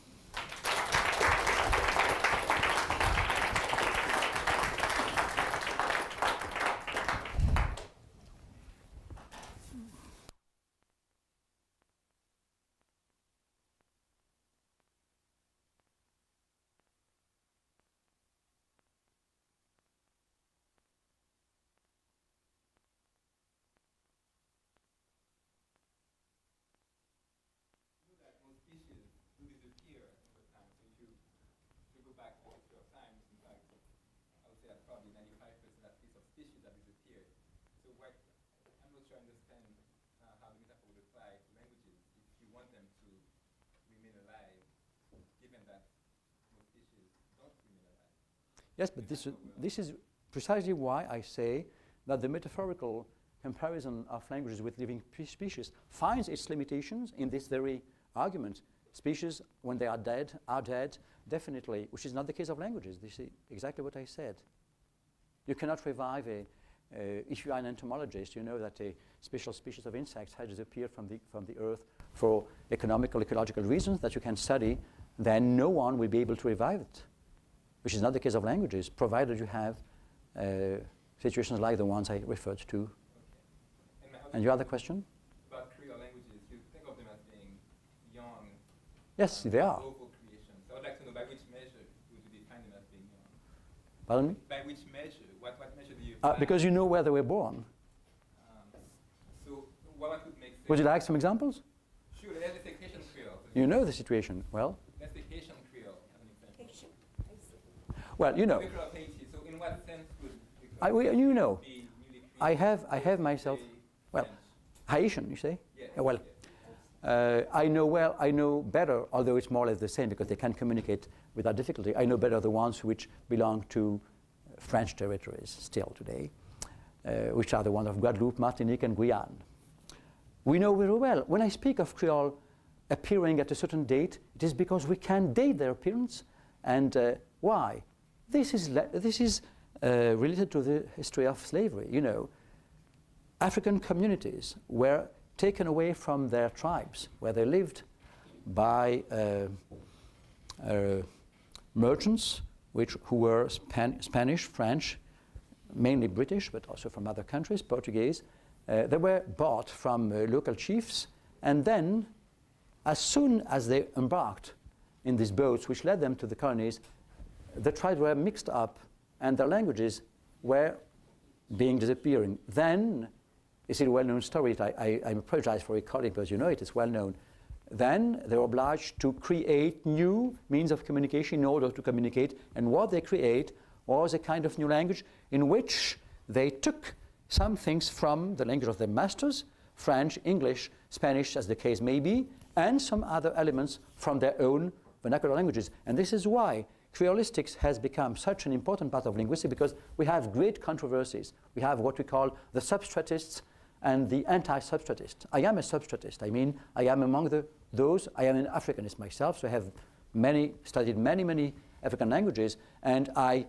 Yes, but this is precisely why I say that the metaphorical comparison of languages with living species finds its limitations in this very argument. Species, when they are dead, definitely, which is not the case of languages. This is exactly what I said. You cannot revive if you are an entomologist, you know that a special species of insects has disappeared from the earth for economical, ecological reasons that you can study, then no one will be able to revive it, which is not the case of languages, provided you have situations like the ones I referred to.
Okay.
And your other question?
About Creole languages, you think of them as being young.
Yes, they are.
Local creations. So I would like to know by which measure would you define them as being young?
Pardon me?
By which measure? What measure do you
because you know where they were born.
So what would make sense?
Would you like some examples?
Sure, let's take Haitian Creole.
You know the situation well.
Let's take Haitian Creole as an example.
Haitian.
Well, you know.
The Creole of Haiti, so in what sense would
You know,
be newly
I
created?
have myself, well, Haitian, you say?
Yes.
Well, I know better, although it's more or less the same because they can communicate without difficulty. I know better the ones which belong to French territories still today, which are the ones of Guadeloupe, Martinique, and Guyane. We know very well. When I speak of Creole appearing at a certain date, it is because we can date their appearance. And why? This is related to the history of slavery. You know, African communities were taken away from their tribes where they lived by merchants who were Spanish, French, mainly British, but also from other countries, Portuguese. They were bought from local chiefs, and then as soon as they embarked in these boats which led them to the colonies, the tribes were mixed up and their languages were disappearing. Then, it's a well-known story. I apologize for recalling because you know it, it's well-known. Then they were obliged to create new means of communication in order to communicate, and what they create was a kind of new language in which they took some things from the language of their masters, French, English, Spanish, as the case may be, and some other elements from their own vernacular languages. And this is why Creolistics has become such an important part of linguistics, because we have great controversies. We have what we call the substratists and the anti-substratist. I am a substratist. I mean, I am among those. I am an Africanist myself, so I have studied many African languages, and I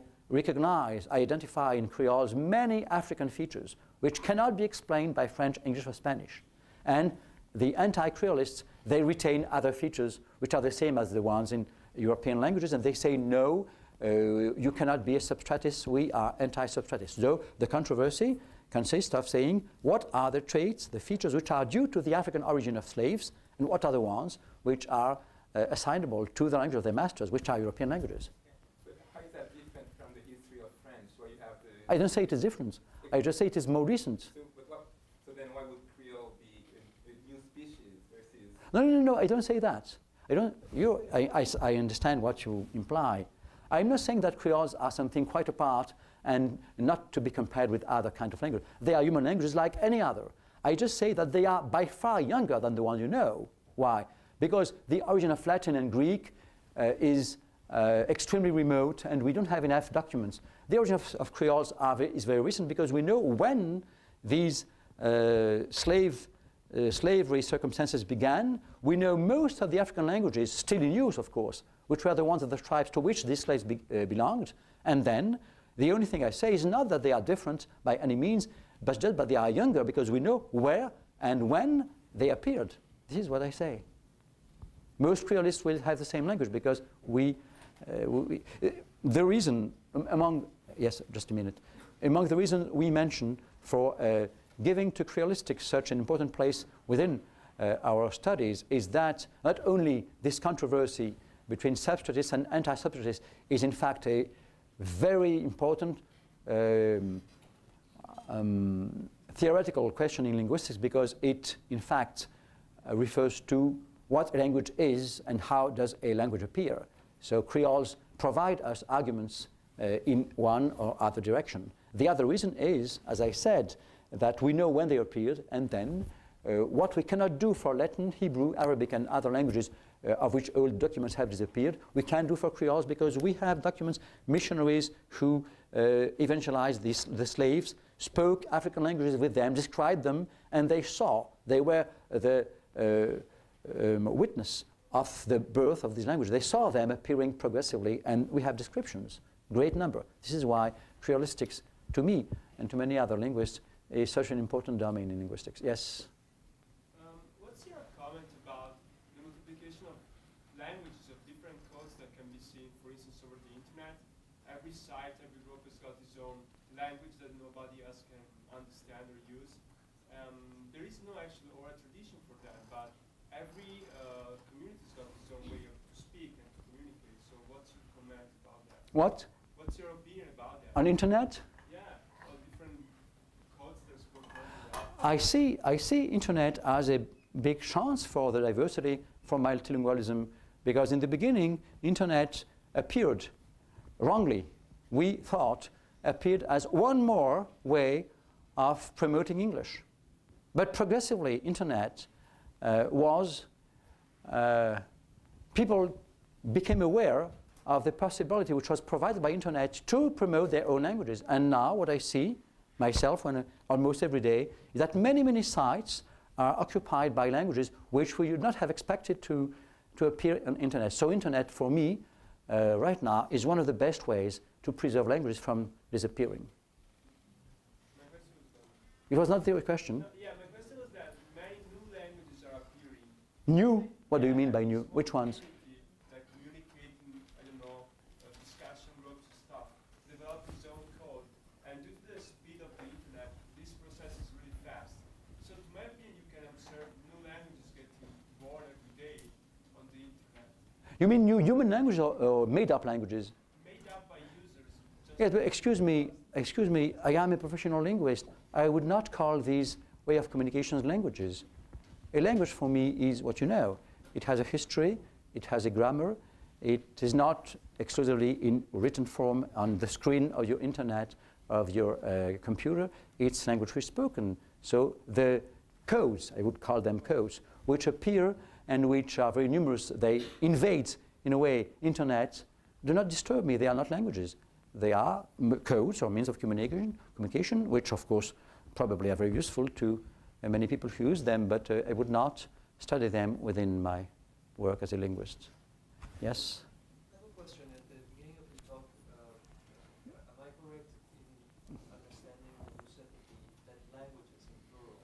identify in Creoles many African features which cannot be explained by French, English, or Spanish. And the anti-Creolists, they retain other features which are the same as the ones in European languages, and they say, no, you cannot be a substratist, we are anti-substratist. So the controversy consists of saying what are the traits, the features which are due to the African origin of slaves, and what are the ones which are assignable to the language of their masters, which are European languages.
But how is that different from the history of French, where you have the...
I don't say it is different. I just say it is more recent.
So then why would Creole be a new species versus...
No, I don't say that. I understand what you imply. I'm not saying that Creoles are something quite apart and not to be compared with other kind of language. They are human languages like any other. I just say that they are by far younger than the ones you know. Why? Because the origin of Latin and Greek is extremely remote, and we don't have enough documents. The origin of Creoles is very recent because we know when these slavery circumstances began. We know most of the African languages, still in use of course, which were the ones of the tribes to which these slaves belonged. And then the only thing I say is not that they are different by any means, but just that they are younger because we know where and when they appeared. This is what I say. Most Creolists will have the same language because the reason among the reasons we mention for giving to Creolistics such an important place within our studies is that not only this controversy between substratists and anti-substratists is in fact a very important theoretical question in linguistics, because it in fact refers to what a language is and how does a language appear. So Creoles provide us arguments in one or other direction. The other reason is, as I said, that we know when they appeared, and then what we cannot do for Latin, Hebrew, Arabic, and other languages of which old documents have disappeared, we can do for Creoles because we have documents, missionaries who evangelized the slaves, spoke African languages with them, described them, and they were the witness of the birth of these languages. They saw them appearing progressively, and we have descriptions, great number. This is why Creolistics, to me and to many other linguists, is such an important domain in linguistics. Yes?
What's your comment about the multiplication of languages of different codes that can be seen, for instance, over the internet? Every site, every group has got its own language that nobody else can understand or use. There is no actual oral tradition for that, but every community's got its own way to speak and to communicate. So what's your comment about that?
What?
What's your opinion about that?
On internet?
Yeah, all different codes that spoke over that.
I see internet as a big chance for the diversity, for multilingualism, because in the beginning, internet appeared wrongly, we thought, appeared as one more way of promoting English. But progressively, internet people became aware of the possibility which was provided by internet to promote their own languages. And now what I see myself almost every day is that many sites are occupied by languages which we would not have expected to appear on internet. So internet, for me, right now, is one of the best ways to preserve languages from disappearing. It was not the question.
No, yeah, my question was that many new languages are appearing.
New? What do you mean by new? Which ones?
Like communicating, I don't know, discussion groups and stuff, develop its own code. And due to the speed of the internet, this process is really fast. So to my opinion, you can observe new languages getting born every day on the internet.
You mean new human languages or made-up languages?
Made up by users.
Yes, but excuse me, I am a professional linguist. I would not call these way of communications languages. A language for me is what you know. It has a history, it has a grammar, it is not exclusively in written form on the screen of your internet, of your computer. It's language which is spoken. So the codes, I would call them codes, which appear and which are very numerous, they invade, in a way, internet, do not disturb me. They are not languages. They are codes or means of communication, which of course probably are very useful to and many people use them, but I would not study them within my work as a linguist. Yes?
I have a question. At the beginning of the talk, am I correct in understanding when you said that languages in plural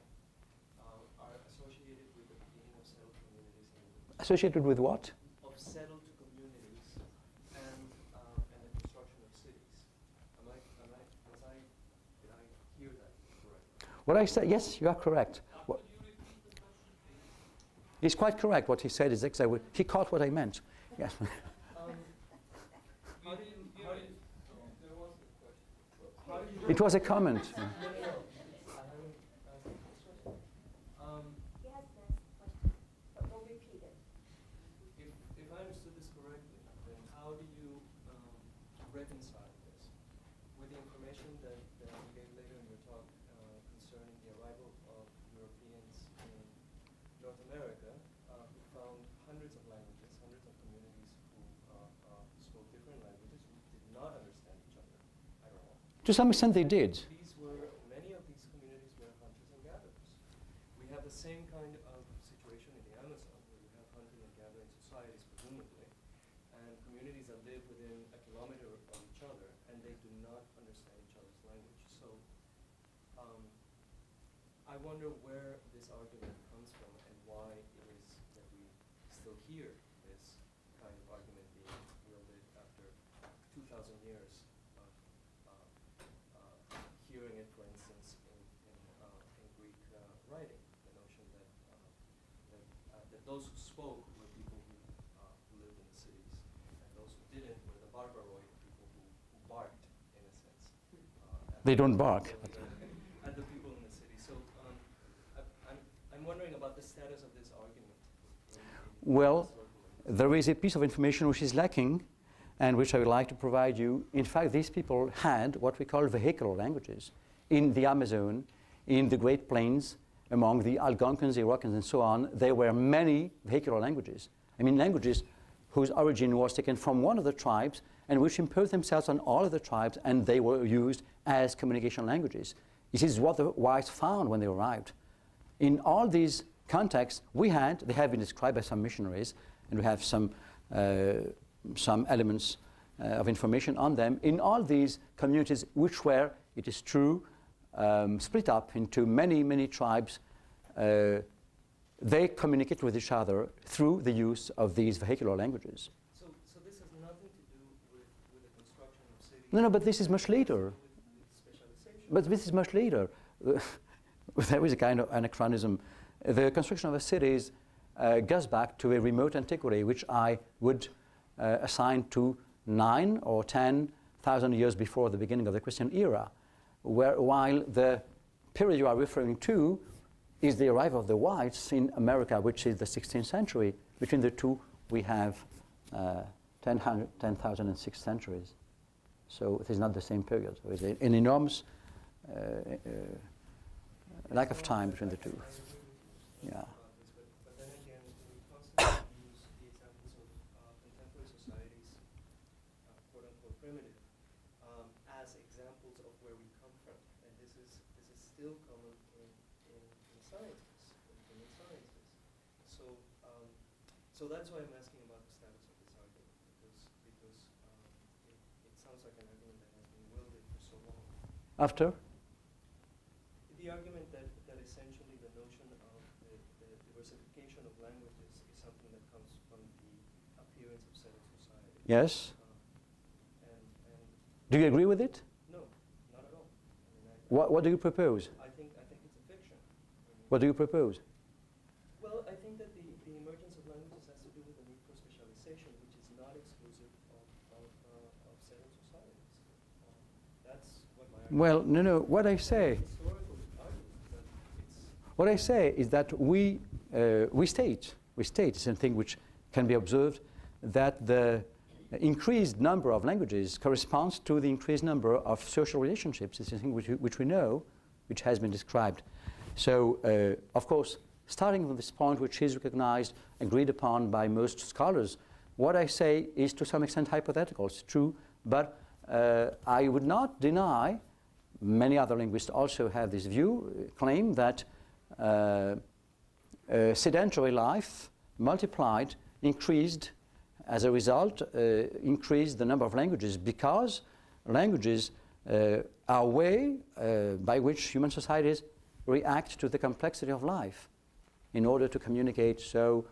are associated with the beginning of settled communities?
Associated with what?
Of settled communities and the construction of cities. Did I hear that correctly?
What I said, yes, you are correct. He's quite correct. What he said is exactly, he caught what I meant. Yes. It was a comment.
He has an question, but we'll repeat it.
If I understood this correctly, then how do you reconcile this with the information that you gave later in your talk concerning the arrival of Europeans in North America, who found hundreds of languages, hundreds of communities who spoke different languages, who did not understand each other at all?
To some extent they did.
Many of these communities were hunters and gatherers. We have the same kind of situation in the Amazon, where you have hunting and gathering societies, presumably, and communities that live within a kilometer of each other, and they do not understand each other's language. So I wonder where this argument comes from and why it is that we still hear this kind of argument being wielded after 2,000 years of hearing it, for instance, in Greek writing, the notion that those who spoke were people who lived in the cities, and those who didn't were the barbaroi, people who barked, in a sense.
They don't bark.
At the people in the city. So I'm wondering about the status of this argument.
Well, there is a piece of information which is lacking and which I would like to provide you. In fact, these people had what we call vehicular languages in the Amazon, in the Great Plains, among the Algonquins, Iroquois, and so on. There were many vehicular languages. I mean, languages whose origin was taken from one of the tribes and which imposed themselves on all of the tribes, and they were used as communication languages. This is what the whites found when they arrived. In all these contexts, they have been described by some missionaries, and we have some elements of information on them. In all these communities, which were, it is true, split up into many, many tribes, they communicate with each other through the use of these vehicular languages.
So this has nothing to do with the construction of cities?
No, but this is much later.
With specialization?
But this is much later. There is a kind of anachronism. The construction of the cities goes back to a remote antiquity, which I would assign to 9 or 10,000 years before the beginning of the Christian era, while the period you are referring to is the arrival of the whites in America, which is the 16th century. Between the two, we have 10,000 and 6 centuries. So it is not the same period. So it's an enormous lack of time between the two. Yeah.
But then again, we constantly use the examples of contemporary societies, quote-unquote primitive, as examples of where we come from. And this is still common in sciences, in human sciences. So that's why I'm asking about the status of this argument, because it sounds like an argument that has been wielded for so long.
After?
The argument that essentially the notion of the diversification of languages is something that comes from the appearance of settled society.
Yes.
And
Do you agree with it?
no, not at all.
What do you propose?
I think it's a fiction.
What do you propose?
Well, I think that the emergence of languages has to do with the need for specialization, which is not exclusive of settled societies. That's what my argument
Well, no. What I say,
historical argument, but it's
what I say is that we state something which can be observed, that the increased number of languages corresponds to the increased number of social relationships. It's something which we know, which has been described. So, of course, starting from this point, which is recognized, agreed upon by most scholars, what I say is to some extent hypothetical. It's true, but I would not deny, many other linguists also have this view, claim that sedentary life multiplied, increased, as a result, increased the number of languages, because languages are a way by which human societies react to the complexity of life in order to communicate. So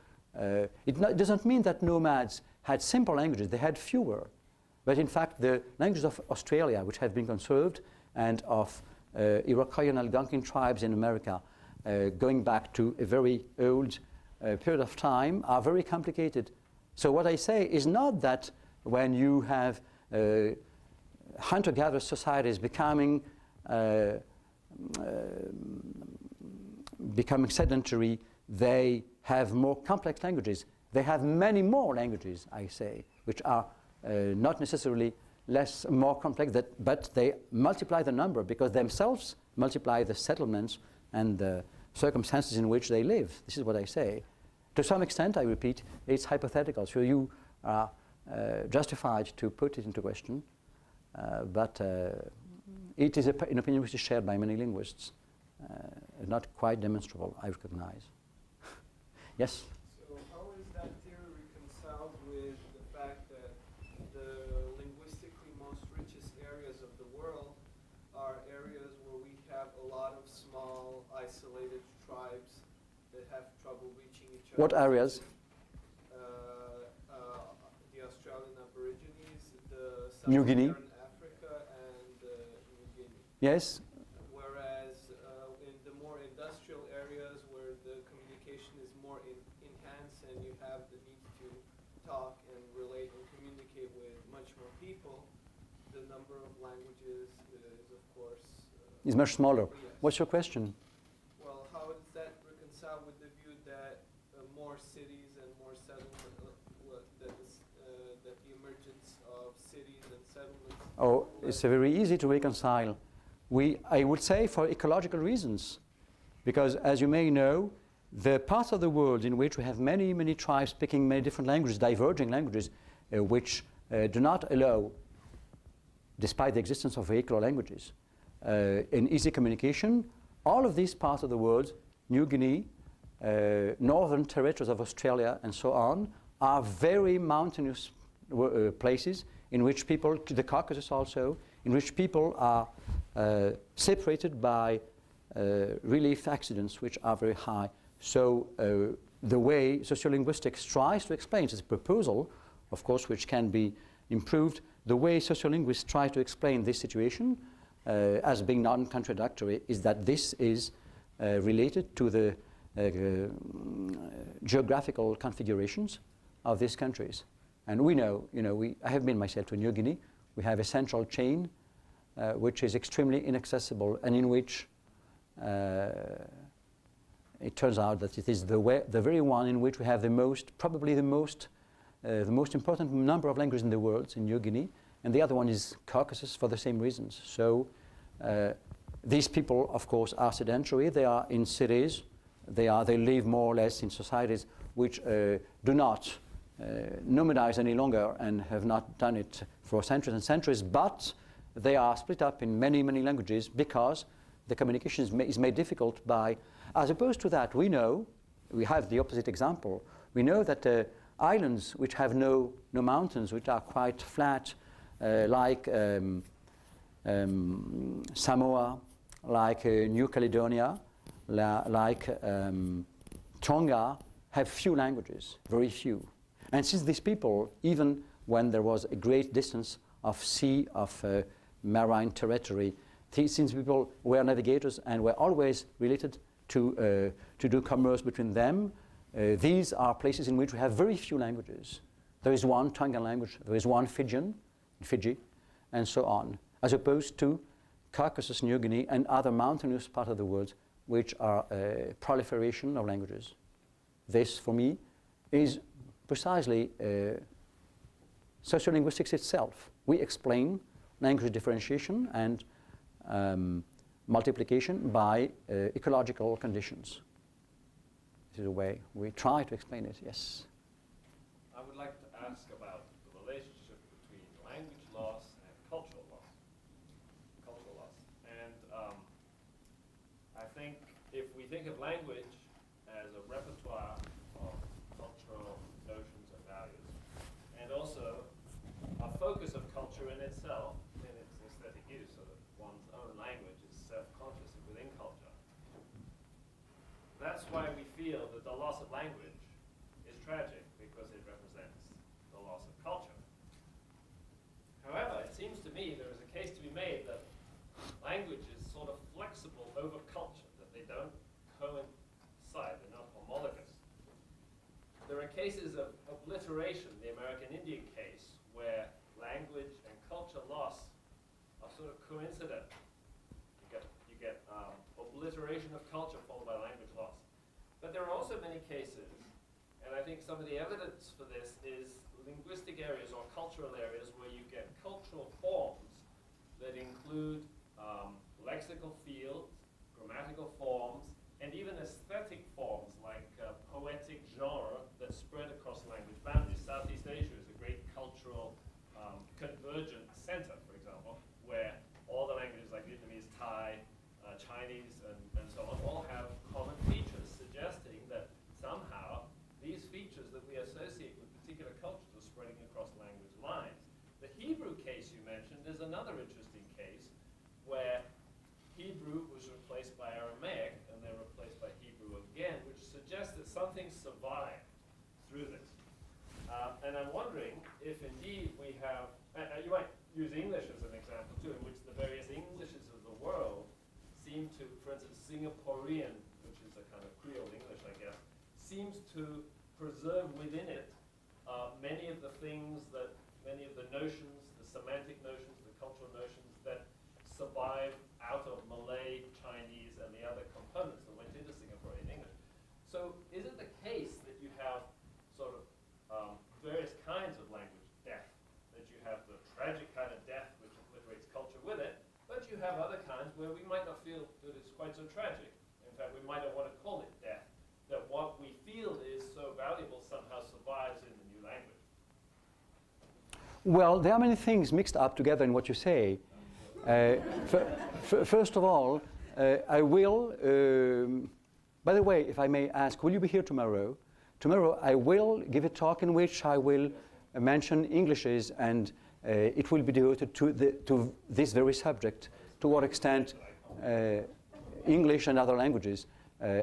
it doesn't mean that nomads had simple languages, they had fewer. But in fact, the languages of Australia, which have been conserved, and of Iroquois and Algonquin tribes in America, going back to a very old period of time, are very complicated. So what I say is not that when you have hunter-gatherer societies becoming sedentary, they have more complex languages. They have many more languages, I say, which are not necessarily more complex, but they multiply the number because themselves multiply the settlements and the circumstances in which they live. This is what I say. To some extent, I repeat, it's hypothetical, so you are justified to put it into question, but it is an opinion which is shared by many linguists, not quite demonstrable, I recognize. Yes?
So how is that theory reconciled with the fact that the linguistically most richest areas of the world are areas where we have a lot of small, isolated tribes that have trouble reaching each other?
What areas?
The Australian Aborigines, the
New Guinea?
Sub-Saharan Africa, and New Guinea.
Yes?
Whereas in the more industrial areas where the communication is more enhanced and you have the need to talk and relate and communicate with much more people, the number of languages is, of course,
Is much smaller.
yes.
What's your question?
Well, how does that reconcile with the view that more cities and more settlements, that the emergence of cities and settlements?
Oh, it's very easy to reconcile. I would say for ecological reasons, because as you may know, the parts of the world in which we have many, many tribes speaking many different languages, diverging languages, which do not allow, despite the existence of vehicular languages, in easy communication, all of these parts of the world, New Guinea, northern territories of Australia, and so on, are very mountainous places in which people, the Caucasus also, in which people are separated by relief accidents which are very high. So the way sociolinguistics tries to explain, it's a proposal, of course, which can be improved, the way sociolinguists try to explain this situation as being non-contradictory is that this is related to the geographical configurations of these countries. And we know, I have been myself to New Guinea. We have a central chain which is extremely inaccessible, and in which it turns out that it is the very one in which we have probably the most important number of languages in the world, in New Guinea, and the other one is Caucasus for the same reasons. So these people, of course, are sedentary. They are in cities. They live more or less in societies which do not nomadize any longer and have not done it for centuries and centuries, but they are split up in many, many languages because the communication is made difficult by, as opposed to that, we have the opposite example. We know that islands which have no mountains, which are quite flat, like Samoa, like New Caledonia, like Tonga, have few languages, very few. And since these people, even when there was a great distance of sea, of marine territory, since people were navigators and were always related to do commerce between them, these are places in which we have very few languages. There is one Tongan language, there is one Fijian, Fiji, and so on, as opposed to Caucasus, New Guinea, and other mountainous parts of the world, which are a proliferation of languages. This, for me, is precisely sociolinguistics itself. We explain language differentiation and multiplication by ecological conditions. This is a way we try to explain it, yes.
I would like to ask about the relationship between language loss and cultural loss. And I think if we think of language as a repertoire of cultural notions and values, and also a focus of culture in itself, in its aesthetic use, so that one's own language is self-conscious within culture, that's why we feel that the loss of language is tragic, because it represents the loss of culture. However, it seems to me there is a case to be made that language is sort of flexible over culture, that they don't coincide, they're not homologous. There are cases of obliteration, the American Indian case, where language and culture loss are sort of coincident. You get obliteration of culture followed by language loss. But there are also many cases, and I think some of the evidence for this is linguistic areas or cultural areas where you get cultural forms that include lexical fields, grammatical forms, and even aesthetic forms like poetic genre that spread across language boundaries. Southeast Asia is a great cultural convergent center, for example, where all the languages like Vietnamese, Thai, Chinese, and so on all have common features, suggesting that somehow these features that we associate with particular cultures are spreading across language lines. The Hebrew case you mentioned is another interesting case where Hebrew was replaced by Aramaic and then replaced by Hebrew again, which suggests that something survived through this. And I'm wondering if indeed we have, you might use English as an example too, in which the various Englishes of the world seem to, for instance, Singaporean, which is a kind of Creole English, I guess, seems to preserve within it many of the things that, many of the notions, the semantic notions, the cultural notions that survive out of Malay, Chinese, and the other components that went into Singaporean English. So is it the case that you have sort of various kinds of language death, that you have the tragic kind of death which obliterates culture with it, but you have other kinds where we might not feel that it's quite so tragic. In fact, we might not want to call it death, that what we feel is so valuable somehow survives in the new language.
Well, there are many things mixed up together in what you say. First of all, I will, by the way, if I may ask, will you be here tomorrow? Tomorrow I will give a talk in which I will mention Englishes, and it will be devoted to this very subject, to what extent English and other languages.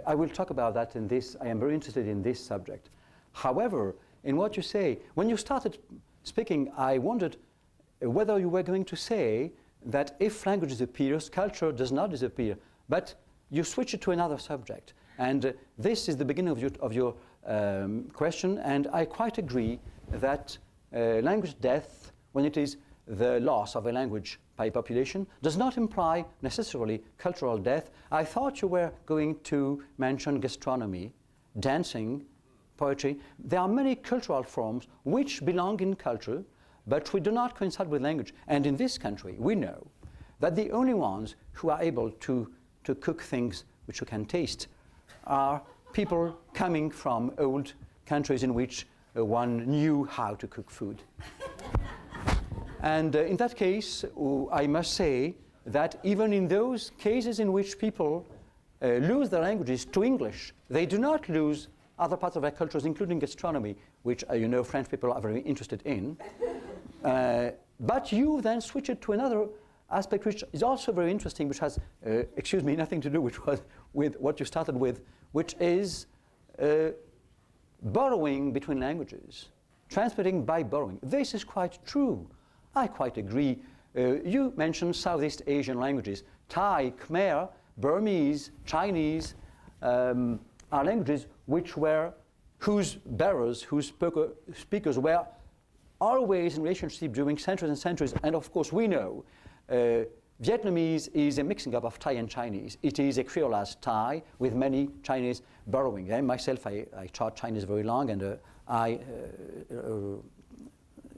I will talk about that in this. I am very interested in this subject. However, in what you say, when you started speaking, I wondered whether you were going to say that if language disappears, culture does not disappear, but you switch it to another subject. And this is the beginning of your question, and I quite agree that language death, when it is the loss of a language by a population, does not imply necessarily cultural death. I thought you were going to mention gastronomy, dancing, poetry. There are many cultural forms which belong in culture, but we do not coincide with language. And in this country, we know that the only ones who are able to cook things which you can taste are people coming from old countries in which one knew how to cook food. And in that case, I must say that even in those cases in which people lose their languages to English, they do not lose other parts of their cultures, including gastronomy, which you know French people are very interested in. But you then switch it to another aspect which is also very interesting, which has, excuse me, nothing to do with what you started with, which is borrowing between languages, transmitting by borrowing. This is quite true. I quite agree. You mentioned Southeast Asian languages. Thai, Khmer, Burmese, Chinese are languages whose bearers, whose speakers were always in relationship during centuries and centuries. And of course, we know Vietnamese is a mixing up of Thai and Chinese. It is a Creoleized Thai with many Chinese borrowing. And myself, I taught Chinese very long, and I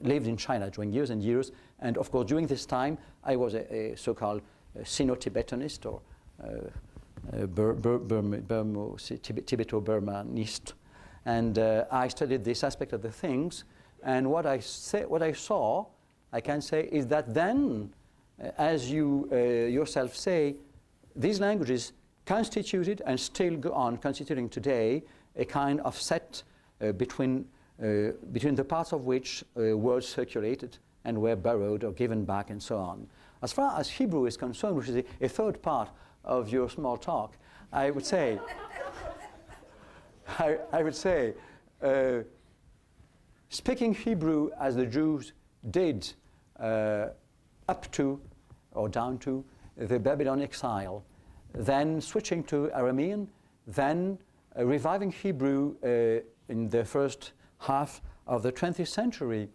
lived in China during years and years. And of course, during this time, I was a so-called Sino-Tibetanist or Tibeto-Burmanist. And I studied this aspect of the things. And what I saw, I can say, is that then, as you yourself say, these languages constituted and still go on constituting today a kind of set between the parts of which words circulated and were borrowed or given back and so on. As far as Hebrew is concerned, which is a third part of your small talk, I would say, speaking Hebrew as the Jews did up to or down to the Babylonian exile, then switching to Aramean, then reviving Hebrew in the first half of the 20th century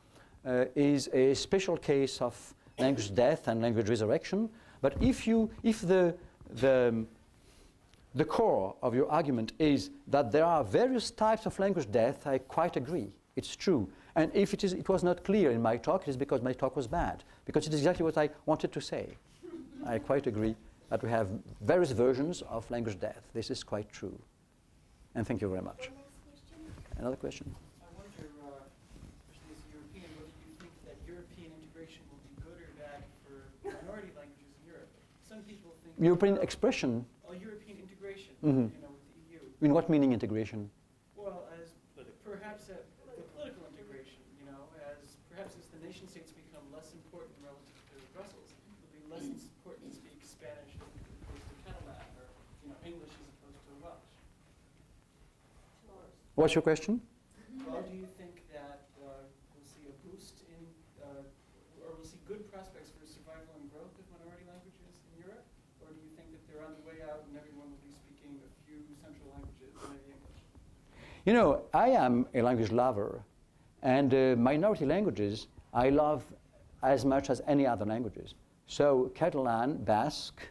is a special case of language death and language resurrection. But if the core of your argument is that there are various types of language death, I quite agree. It's true. And if it was not clear in my talk, it is because my talk was bad, because it is exactly what I wanted to say. I quite agree that we have various versions of language death. This is quite true. And thank you very much. Another question?
I wonder, especially as a European, whether you think that European integration will be good or bad for minority languages in Europe. Some people think
European expression?
European integration,
Mm-hmm.
with the EU.
In what meaning integration?
Well, as perhaps the political integration, as perhaps as the nation states become less important relative to Brussels, it'll be less important to speak Spanish as opposed to Catalan, or English as opposed to Welsh.
What's your question?
Well, do you think that we'll see a boost in, or we'll see good prospects for survival and growth of minority languages in Europe? Or do you think that they're on the way out and everyone will be speaking a few central languages, maybe English?
I am a language lover, and minority languages I love as much as any other languages. So Catalan, Basque,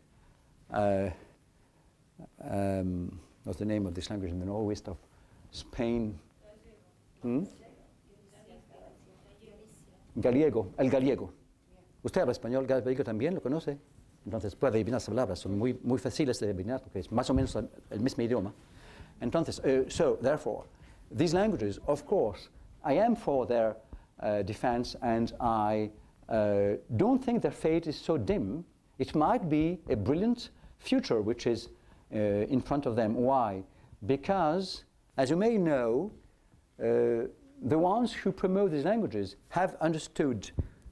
what's the name of this language in the northwest of Spain? Gallego, el gallego. ¿Usted habla español gallego también? ¿Lo conoce? Entonces puede adivinar las palabras, son muy fáciles de adivinar porque es más o menos el mismo idioma. Entonces, so therefore, these languages, of course, I am for their defense, and I don't think their fate is so dim. It might be a brilliant future which is in front of them. Why? Because, as you may know, the ones who promote these languages have understood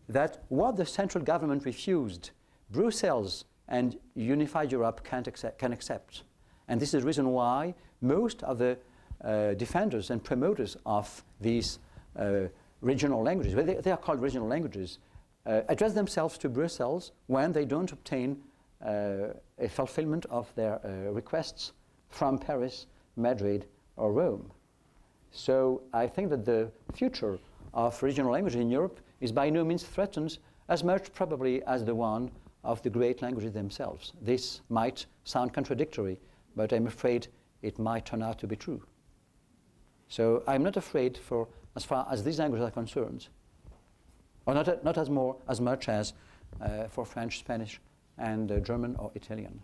that what the central government refused, Brussels and unified Europe can accept. And this is the reason why most of the defenders and promoters of these regional languages, they are called regional languages, address themselves to Brussels when they don't obtain a fulfillment of their requests from Paris, Madrid, or Rome. So I think that the future of regional languages in Europe is by no means threatened as much probably as the one of the great languages themselves. This might sound contradictory, but I'm afraid it might turn out to be true. So I'm not afraid for as far as these languages are concerned, or not as much as for French, Spanish, and German or Italian.